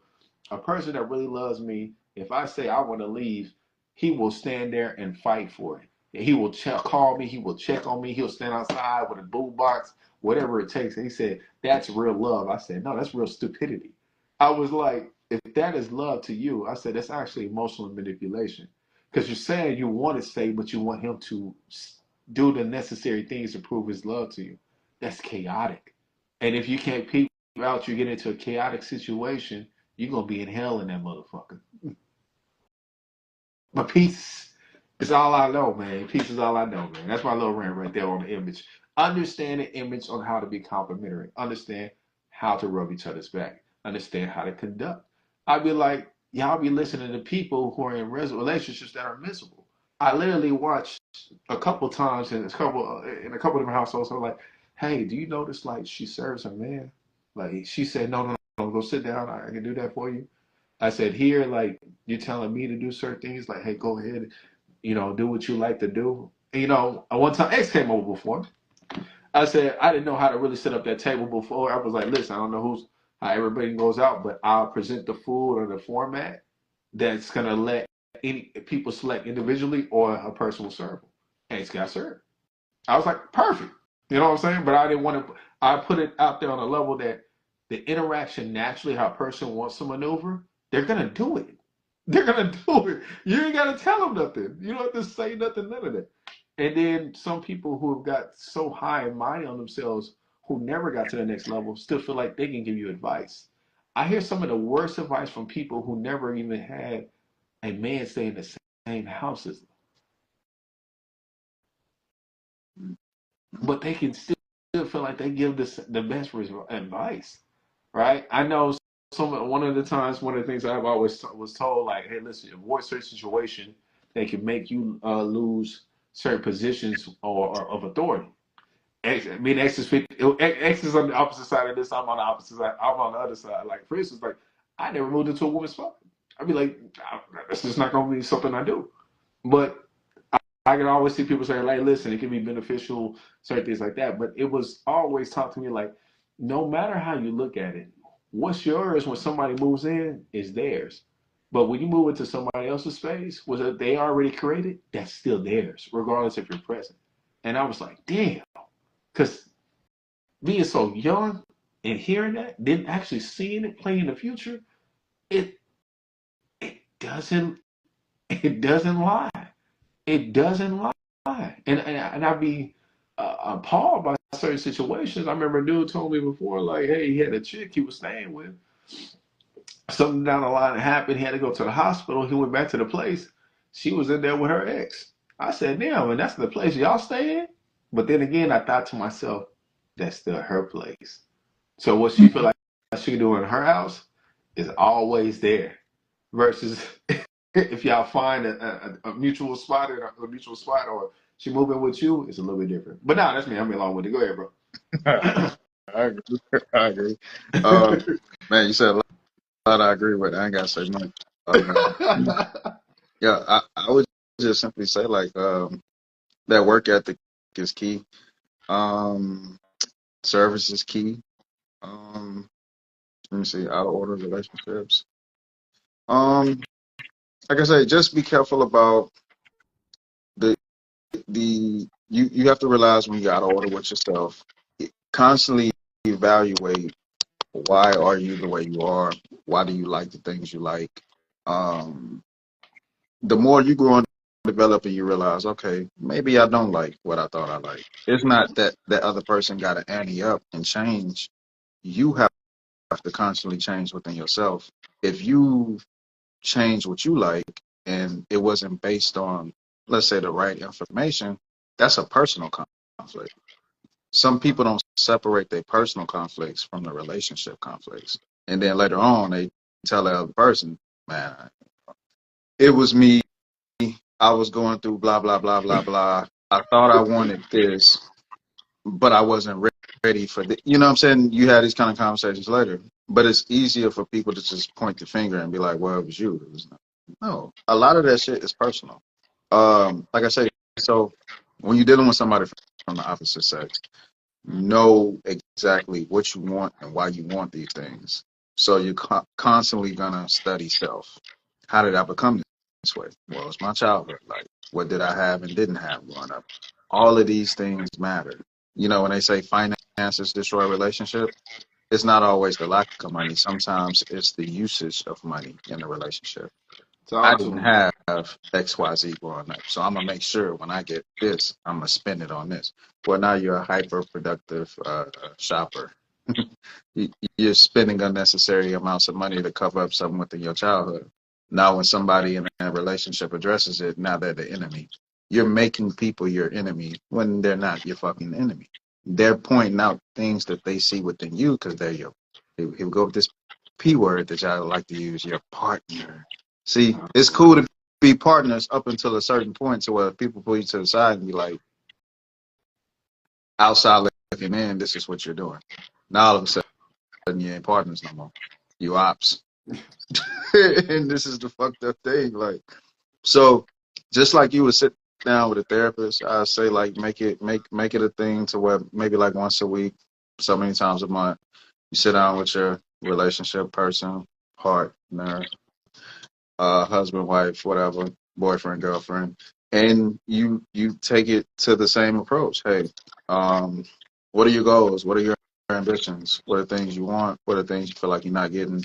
a person that really loves me, if I say I want to leave, he will stand there and fight for it. He will call me, he will check on me, he'll stand outside with a boom box, whatever it takes. And he said, that's real love. I said, no, that's real stupidity. I was like, if that is love to you, I said, that's actually emotional manipulation. Because you're saying you want to stay, but you want him to do the necessary things to prove his love to you. That's chaotic. And if you can't peep out, you get into a chaotic situation, you're going to be in hell in that motherfucker. But peace is all I know, man. Peace is all I know, man. That's my little rant right there on the image. Understand the image on how to be complimentary. Understand how to rub each other's back. Understand how to conduct. I'd be like, y'all be listening to people who are in relationships that are miserable. I literally watch a couple times in a couple different households. I'm like, hey, do you notice like she serves her man? Like she said, no, no, no, go sit down. I can do that for you. I said, here, like you're telling me to do certain things. Like, hey, go ahead, do what you like to do. And, at one time, X came over before. I said I didn't know how to really set up that table before. I was like, listen, I don't know how everybody goes out, but I'll present the food or the format that's gonna let any people select individually or a person will serve them. And it's got served. I was like, perfect. You know what I'm saying? But I didn't want to. I put it out there on a level that the interaction naturally, how a person wants to maneuver, they're gonna do it. They're gonna do it. You ain't gotta tell them nothing. You don't have to say nothing, none of that. And then some people who have got so high and mighty on themselves, who never got to the next level, still feel like they can give you advice. I hear some of the worst advice from people who never even had a man stay in the same house as them, but they can still feel like they give the best advice, right? I know one of the times, one of the things I've always was told, like, hey, listen, avoid certain situation that can make you lose certain positions or of authority. Me and X is 50, X is on the opposite side of this. I'm on the opposite side. I'm on the other side. Like for instance, like I never moved into a woman's spot. I'd be like, that's just not gonna be something I do. But I can always see people say, like, listen, it can be beneficial, certain things like that. But it was always taught to me, like, no matter how you look at it, what's yours when somebody moves in is theirs. But when you move into somebody else's space, was it they already created, that's still theirs, regardless if you're present. And I was like, damn, because being so young and hearing that, then actually seeing it play in the future, it it doesn't it doesn't lie. It doesn't lie. And I'd be appalled by certain situations. I remember a dude told me before, like, hey, he had a chick he was staying with. Something down the line happened. He had to go to the hospital. He went back to the place. She was in there with her ex. I said, damn, and that's the place y'all stay in? But then again, I thought to myself, that's still her place. So what she feel like she can do in her house is always there. Versus if y'all find a mutual spot or a mutual spot or she moving with you, it's a little bit different. But nah, that's me. I'm along with it. Go ahead, bro. I agree. I agree. Man, you said a lot I agree with. I ain't gotta say much. Yeah, I would just simply say like that work ethic is key. Um, Service is key. Um, Let me see, out of order relationships. Um, like I say, just be careful about the you have to realize when you're out of order with yourself. Constantly evaluate why are you the way you are? Why do you like the things you like? Um, the more you grow and develop and you realize, okay, maybe I don't like what I thought I liked. It's not that that other person got to ante up and change. You have to constantly change within yourself. If you change what you like and it wasn't based on, let's say, the right information, that's a personal conflict. Some people don't separate their personal conflicts from the relationship conflicts. And then later on, they tell the other person, man, it was me. I was going through blah, blah, blah, blah, blah. I thought I wanted this, but I wasn't ready for the, you know what I'm saying? You had these kind of conversations later, but it's easier for people to just point the finger and be like, well, it was you. It was not. No, a lot of that shit is personal. Like I say, so when you're dealing with somebody from the opposite sex, know exactly what you want and why you want these things. So you're constantly gonna study self. How did I become this way? Well, it's my childhood. Like, what did I have and didn't have growing up? All of these things matter. You know, when they say finances destroy a relationship, it's not always the lack of money. Sometimes it's the usage of money in the relationship. I Talk to didn't me. have XYZ growing up. So I'm gonna make sure when I get this, I'm gonna spend it on this. Well, now you're a hyper productive shopper. You- You're spending unnecessary amounts of money to cover up something within your childhood. Now, when somebody in a relationship addresses it, now they're the enemy. You're making people your enemy when they're not your fucking enemy. They're pointing out things that they see within you because they're your. Here we go with this P word that y'all like to use, your partner. See, it's cool to be partners up until a certain point to where people pull you to the side and be like, outside looking in, this is what you're doing. Now all of a sudden you ain't partners no more. You ops. And this is the fucked up thing. Like, so just like you would sit down with a therapist, I say like make it a thing to where maybe like once a week, so many times a month, you sit down with your relationship person, partner, husband, wife, whatever, boyfriend, girlfriend, and you take it to the same approach. Hey, um, what are your goals? What are your ambitions? What are things you want? What are things you feel like you're not getting?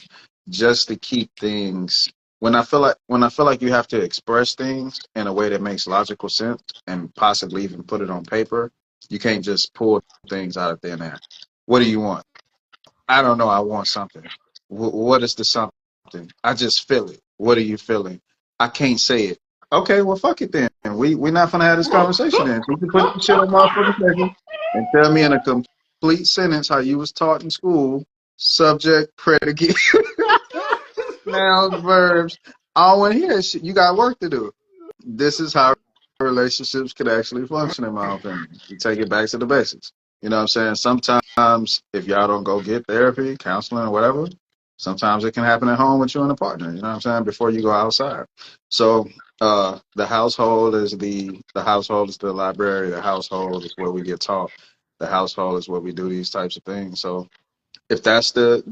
Just to keep things. When I feel like you have to express things in a way that makes logical sense and possibly even put it on paper, you can't just pull things out of thin air. What do you want? I don't know. I want something. What is the something? I just feel it. What are you feeling? I can't say it. Okay, well, fuck it then. We're not gonna have this conversation then. You can put the shit on motherfucking paper and tell me in a complete sentence how you was taught in school. Subject, predicate, nouns, verbs. I don't want to hear that shit. You got work to do. This is how relationships could actually function, in my opinion. You take it back to the basics. You know what I'm saying? Sometimes if y'all don't go get therapy, counseling, or whatever, sometimes it can happen at home with you and a partner. You know what I'm saying? Before you go outside. So the household is the household is the library. The household is where we get taught. The household is where we do these types of things. So if that's the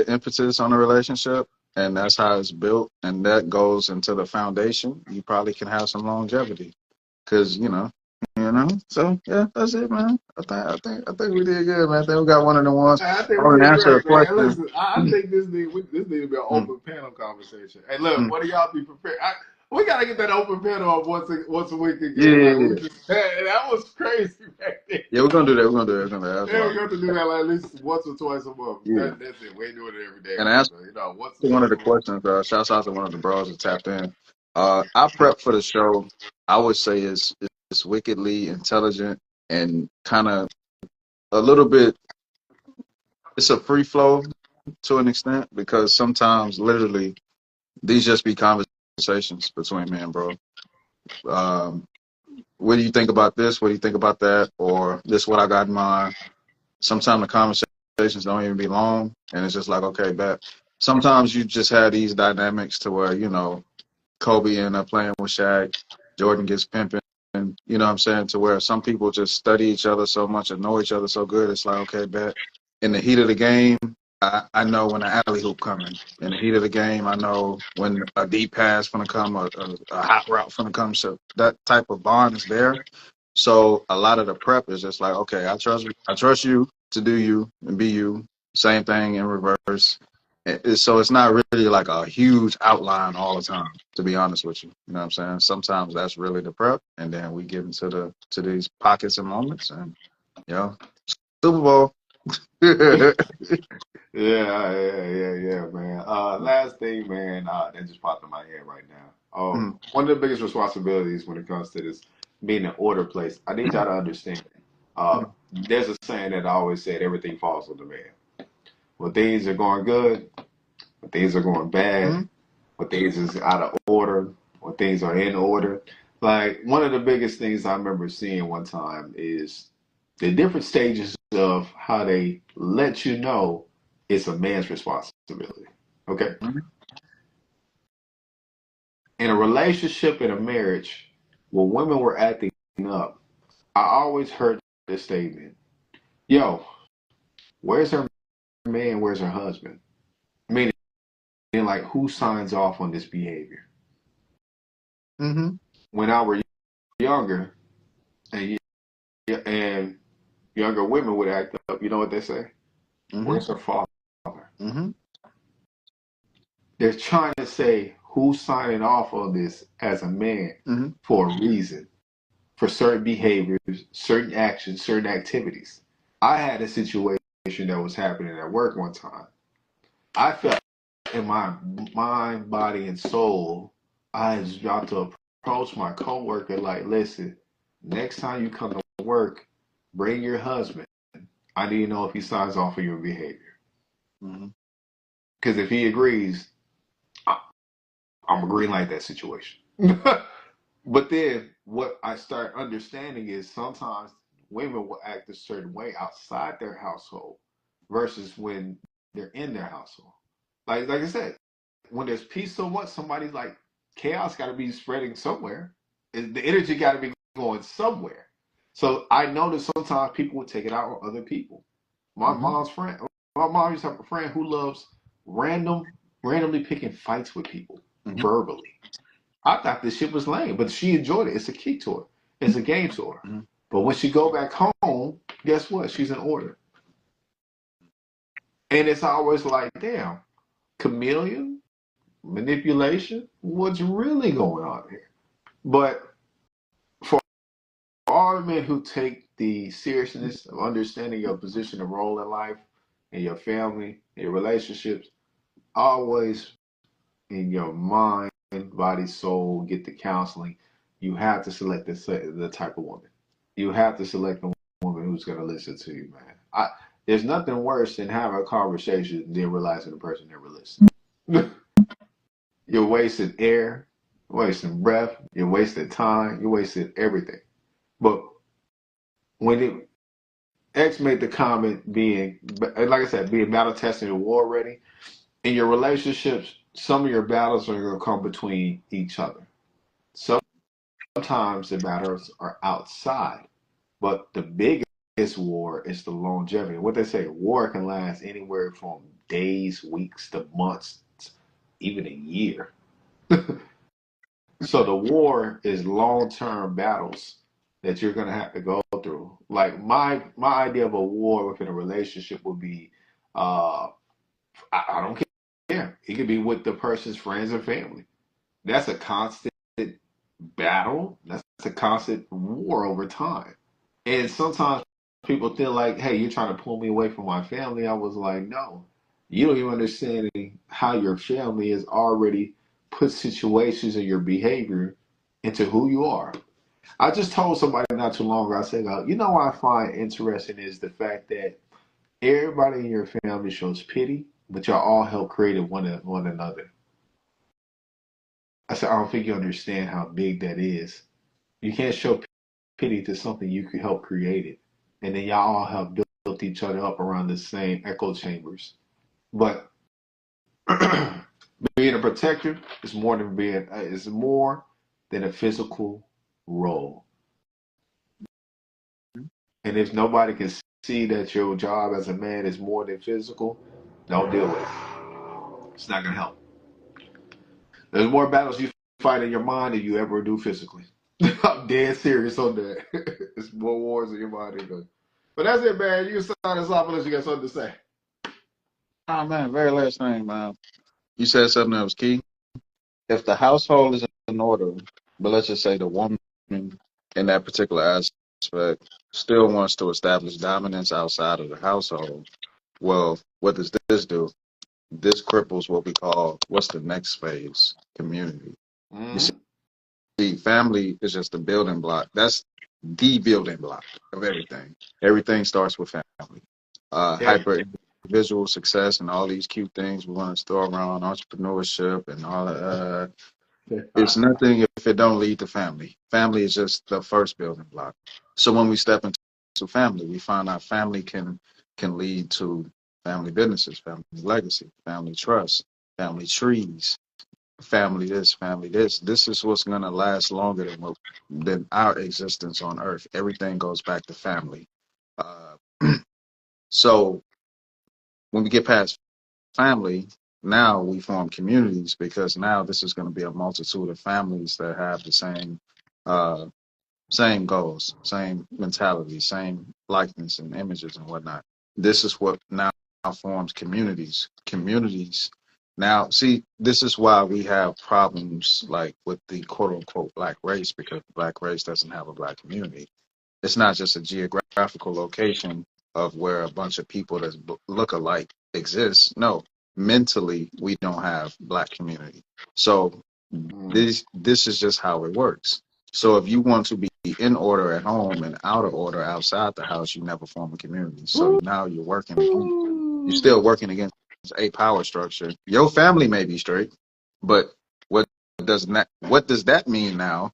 impetus on a relationship and that's how it's built and that goes into the foundation, you probably can have some longevity. Cause So yeah, that's it, man. I think we did good, man. I think we got one of the ones. I think I we want to did answer a great, man. question. Listen, I think this need to be an Mm, open panel conversation. Hey, look, mm. what do y'all be prepared? We gotta get that open panel up once a week Yeah, again. yeah, Like we yeah. just that was crazy back there. Yeah, we're gonna do that. We're gonna do that. We're gonna do that. That's Yeah, we fine. got to do that like at least once or twice a month. Yeah. That's it. We ain't doing it every day And either, answer but once or one of twice the a month. questions. Shouts out to one of the bros that tapped in. I prep for the show. I would say it's wickedly intelligent and kind of a little bit. It's a free flow to an extent because sometimes literally these just be conversations between me and bro. Um, what do you think about this? What do you think about that? Or this is what I got in mind. Sometimes the conversations don't even be long, and it's just like, okay, bet. Sometimes you just have these dynamics to where Kobe end up playing with Shaq, Jordan gets pimping. You know what I'm saying? To where some people just study each other so much and know each other so good. It's like, okay, bet. In the heat of the game, I know when an alley hoop coming. In the heat of the game, I know when a deep pass gonna come, a hot route gonna come. So that type of bond is there. So a lot of the prep is just like, okay, I trust you to do you and be you. Same thing in reverse. So it's not really like a huge outline all the time, to be honest with you. You know what I'm saying? Sometimes that's really the prep, and then we get into to these pockets and moments, and Super Bowl. Yeah, man. Last thing, man, that just popped in my head right now. Mhm, One of the biggest responsibilities when it comes to this being an order place, I need y'all to understand. Uh, mhm, there's a saying that I always said everything falls on the man. When things are going good, when things are going bad, mhm, when things is out of order, when things are in order. Like one of the biggest things I remember seeing one time is the different stages of how they let you know it's a man's responsibility. Okay. mhm, In a relationship, in a marriage, when women were acting up, I always heard this statement: "Yo, where's her man? Where's her husband?" Meaning, like, who signs off on this behavior? mhm, When I were younger, and and younger women would act up, you know what they say? mhm, Where's her father? mhm, They're trying to say who's signing off on this as a man mhm, for a reason, for certain behaviors, certain actions, certain activities. I had a situation that was happening at work one time. I felt in my mind, body, and soul, I was about to approach my coworker like, listen, next time you come to work, bring your husband. I need to know if he signs off on your behavior. mhm. Because if he agrees, I'm a green light that situation. But then what I start understanding is sometimes women will act a certain way outside their household versus when they're in their household. Like I said, when there's peace so much, somebody's like chaos got to be spreading somewhere. The energy got to be going somewhere. So I know that sometimes people would take it out on other people. My Hmm. mom's friend, my mom used to have a friend who loves randomly picking fights with people Hmm. verbally. I thought this shit was lame, but she enjoyed it. It's a key to her. It's a game to her. Hmm. But when she go back home, guess what? She's in order. And it's always like, damn, chameleon, manipulation, what's really going on here? But for all the men who take the seriousness of understanding your position and role in life and your family, and your relationships, always in your mind, body, soul, get the counseling. You have to select the type of woman. You have to select the woman who's going to listen to you, man. There's nothing worse than having a conversation and then realizing the person never listened. You're wasting air, you're wasting breath, you're wasting time, you're wasting everything. But when X made the comment being, like I said, being battle tested and war ready, in your relationships, some of your battles are going to come between each other. Sometimes the battles are outside, but the biggest war is the longevity. What they say, war can last anywhere from days, weeks to months, even a year. So the war is long-term battles that you're going to have to go through. Like my idea of a war within a relationship would be, uh, I don't care. It could be with the person's friends and family. That's a constant battle. That's a constant war over time. And sometimes people feel like, hey, you're trying to pull me away from my family. I was like, no, you don't even understand how your family has already put situations in your behavior into who you are. I just told somebody not too long ago, I said, you know what I find interesting is the fact that everybody in your family shows pity, but y'all all help create one another. I said, I don't think you understand how big that is. You can't show pity to something you could help create it. And then y'all all have built each other up around the same echo chambers. But being a protector is more than a physical role. And if nobody can see that your job as a man is more than physical, don't deal with it. It's not gonna help. There's more battles you fight in your mind than you ever do physically. I'm dead serious on that. It's more wars in your mind than good. But that's it, man. You can sign us off unless you got something to say. Oh man, very last thing, man. You said something that was key. If the household is in order, but let's just say the woman in that particular aspect still wants to establish dominance outside of the household, well, what does this do? This cripples what we call what's the next phase? Community. You Mm-hmm. see, family is just a building block. That's the building block of everything. Everything starts with family. Everything. Hyper individual success and all these cute things we want to throw around entrepreneurship and all that. It's nothing if it don't lead to family. Family is just the first building block. So when we step into family, we find out family can lead to family businesses, family legacy, family trust, family trees, family this, family this. This is what's gonna last longer than our existence on earth. Everything goes back to family. Uh, so when we get past family, now we form communities because now this is going to be a multitude of families that have the uh, same goals, same mentality, same likeness and images and whatnot. This is what now forms communities. Communities. Now, see, this is why we have problems like with the quote unquote black race because the black race doesn't have a black community. It's not just a geographical location of where a bunch of people that look alike exist. No, mentally we don't have black community. So Mm-hmm. this is just how it works. So if you want to be in order at home and out of order outside the house, you never form a community. So now you're still working against a power structure. Your family may be straight, but what what does that mean now?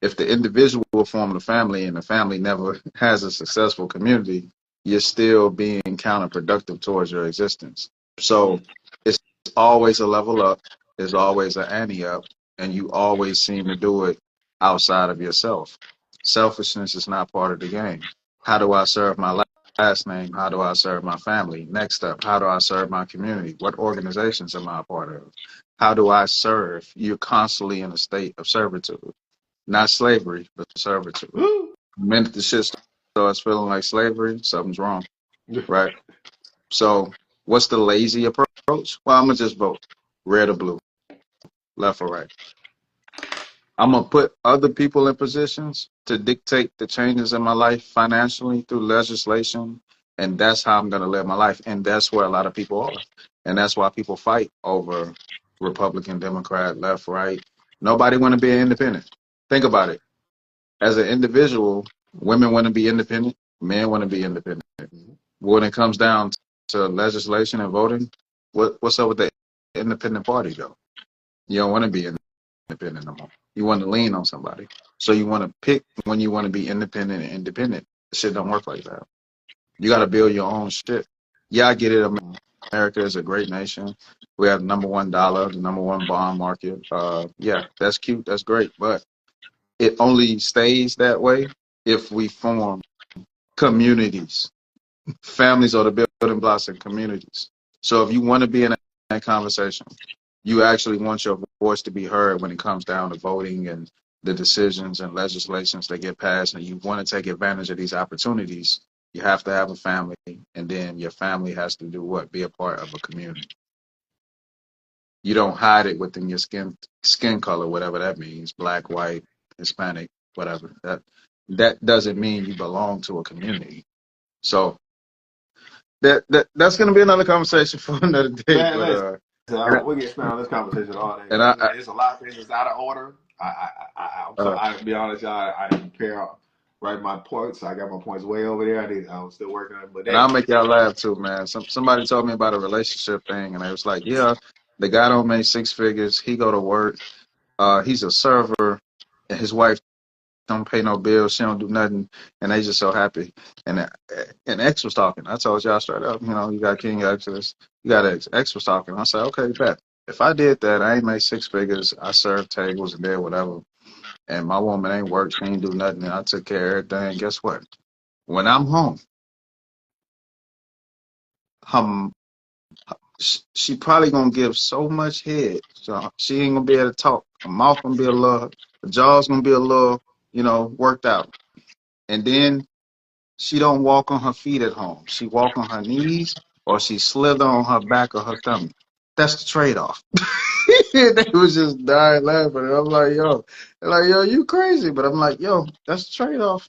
If the individual formed a family and the family never has a successful community, you're still being counterproductive towards your existence. So it's always a level up, there's always an ante up, and you always seem to do it outside of yourself. Selfishness is not part of the game. How do I serve my last name? How do I serve my family? Next up, how do I serve my community? What organizations am I a part of? How do I serve? You're constantly in a state of servitude, not slavery, but servitude. The minute the shit starts feeling like slavery, something's wrong, right? So, what's the lazy approach? Well, I'm gonna just vote red or blue, left or right. I'm gonna put other people in positions to dictate the changes in my life financially through legislation, and that's how I'm gonna live my life. And that's where a lot of people are, and that's why people fight over Republican, Democrat, left, right. Nobody want to be an independent. Think about it. As an individual, women want to be independent, men want to be independent. When it comes down to legislation and voting, what's up with the independent party though? You don't want to be independent no more. You want to lean on somebody. So you want to pick when you want to be independent and independent. Shit don't work like that. You got to build your own shit. Yeah, I get it. America is a great nation. We have the number one dollar, the number one bond market. Yeah, that's cute. That's great. But it only stays that way if we form communities. Families are the building blocks in communities. So if you want to be in that conversation, you actually want your voice to be heard when it comes down to voting and the decisions and legislations that get passed, and you want to take advantage of these opportunities, you have to have a family, and then your family has to do what? Be a part of a community. You don't hide it within your skin color, whatever that means, black, white, Hispanic, whatever. That doesn't mean you belong to a community. So that's gonna be another conversation for another day. Man, But listen, we can expand on this conversation all day, and man. There's a lot of things that's out of order. I'm so uh, I to be honest, y'all. I didn't prepare write my points. I got my points way over there. I'm still working on it, but and I'll anyway. make y'all laugh too, man. Somebody told me about a relationship thing, and I was like, yeah, the guy don't make six figures. He go to work. He's a server, and his wife don't pay no bills. She don't do nothing, and they just so happy. And X was talking. I told y'all straight up, you got King Exodus, you got X. X was talking. I said, okay, bet. If I did that, I ain't make six figures. I served tables and did whatever, and my woman ain't worked. She ain't do nothing. And I took care of everything. Guess what? When I'm home, her she probably gonna give so much head, so she ain't gonna be able to talk. Her mouth gonna be a little, the jaw's gonna be a little, worked out. And then she don't walk on her feet at home. She walk on her knees or she slither on her back or her stomach. That's the trade-off. They was just dying laughing. And I'm like, yo, they're like, yo, you crazy. But I'm like, yo, that's the trade-off.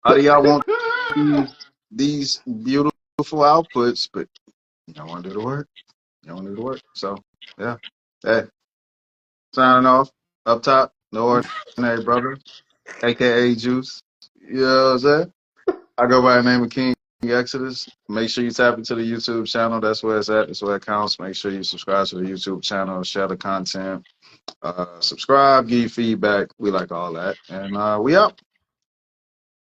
A lot of y'all want these beautiful outputs, but you don't want to do the work. You don't do the work. So, yeah. Hey, signing off. Up top, no ordinary brother, aka Juice. You know what I'm saying? I go by the name of King Exodus. Make sure you tap into the YouTube channel. That's where it's at. That's where it counts. Make sure you subscribe to the YouTube channel, share the content, subscribe, give you feedback. We like all that. And we out.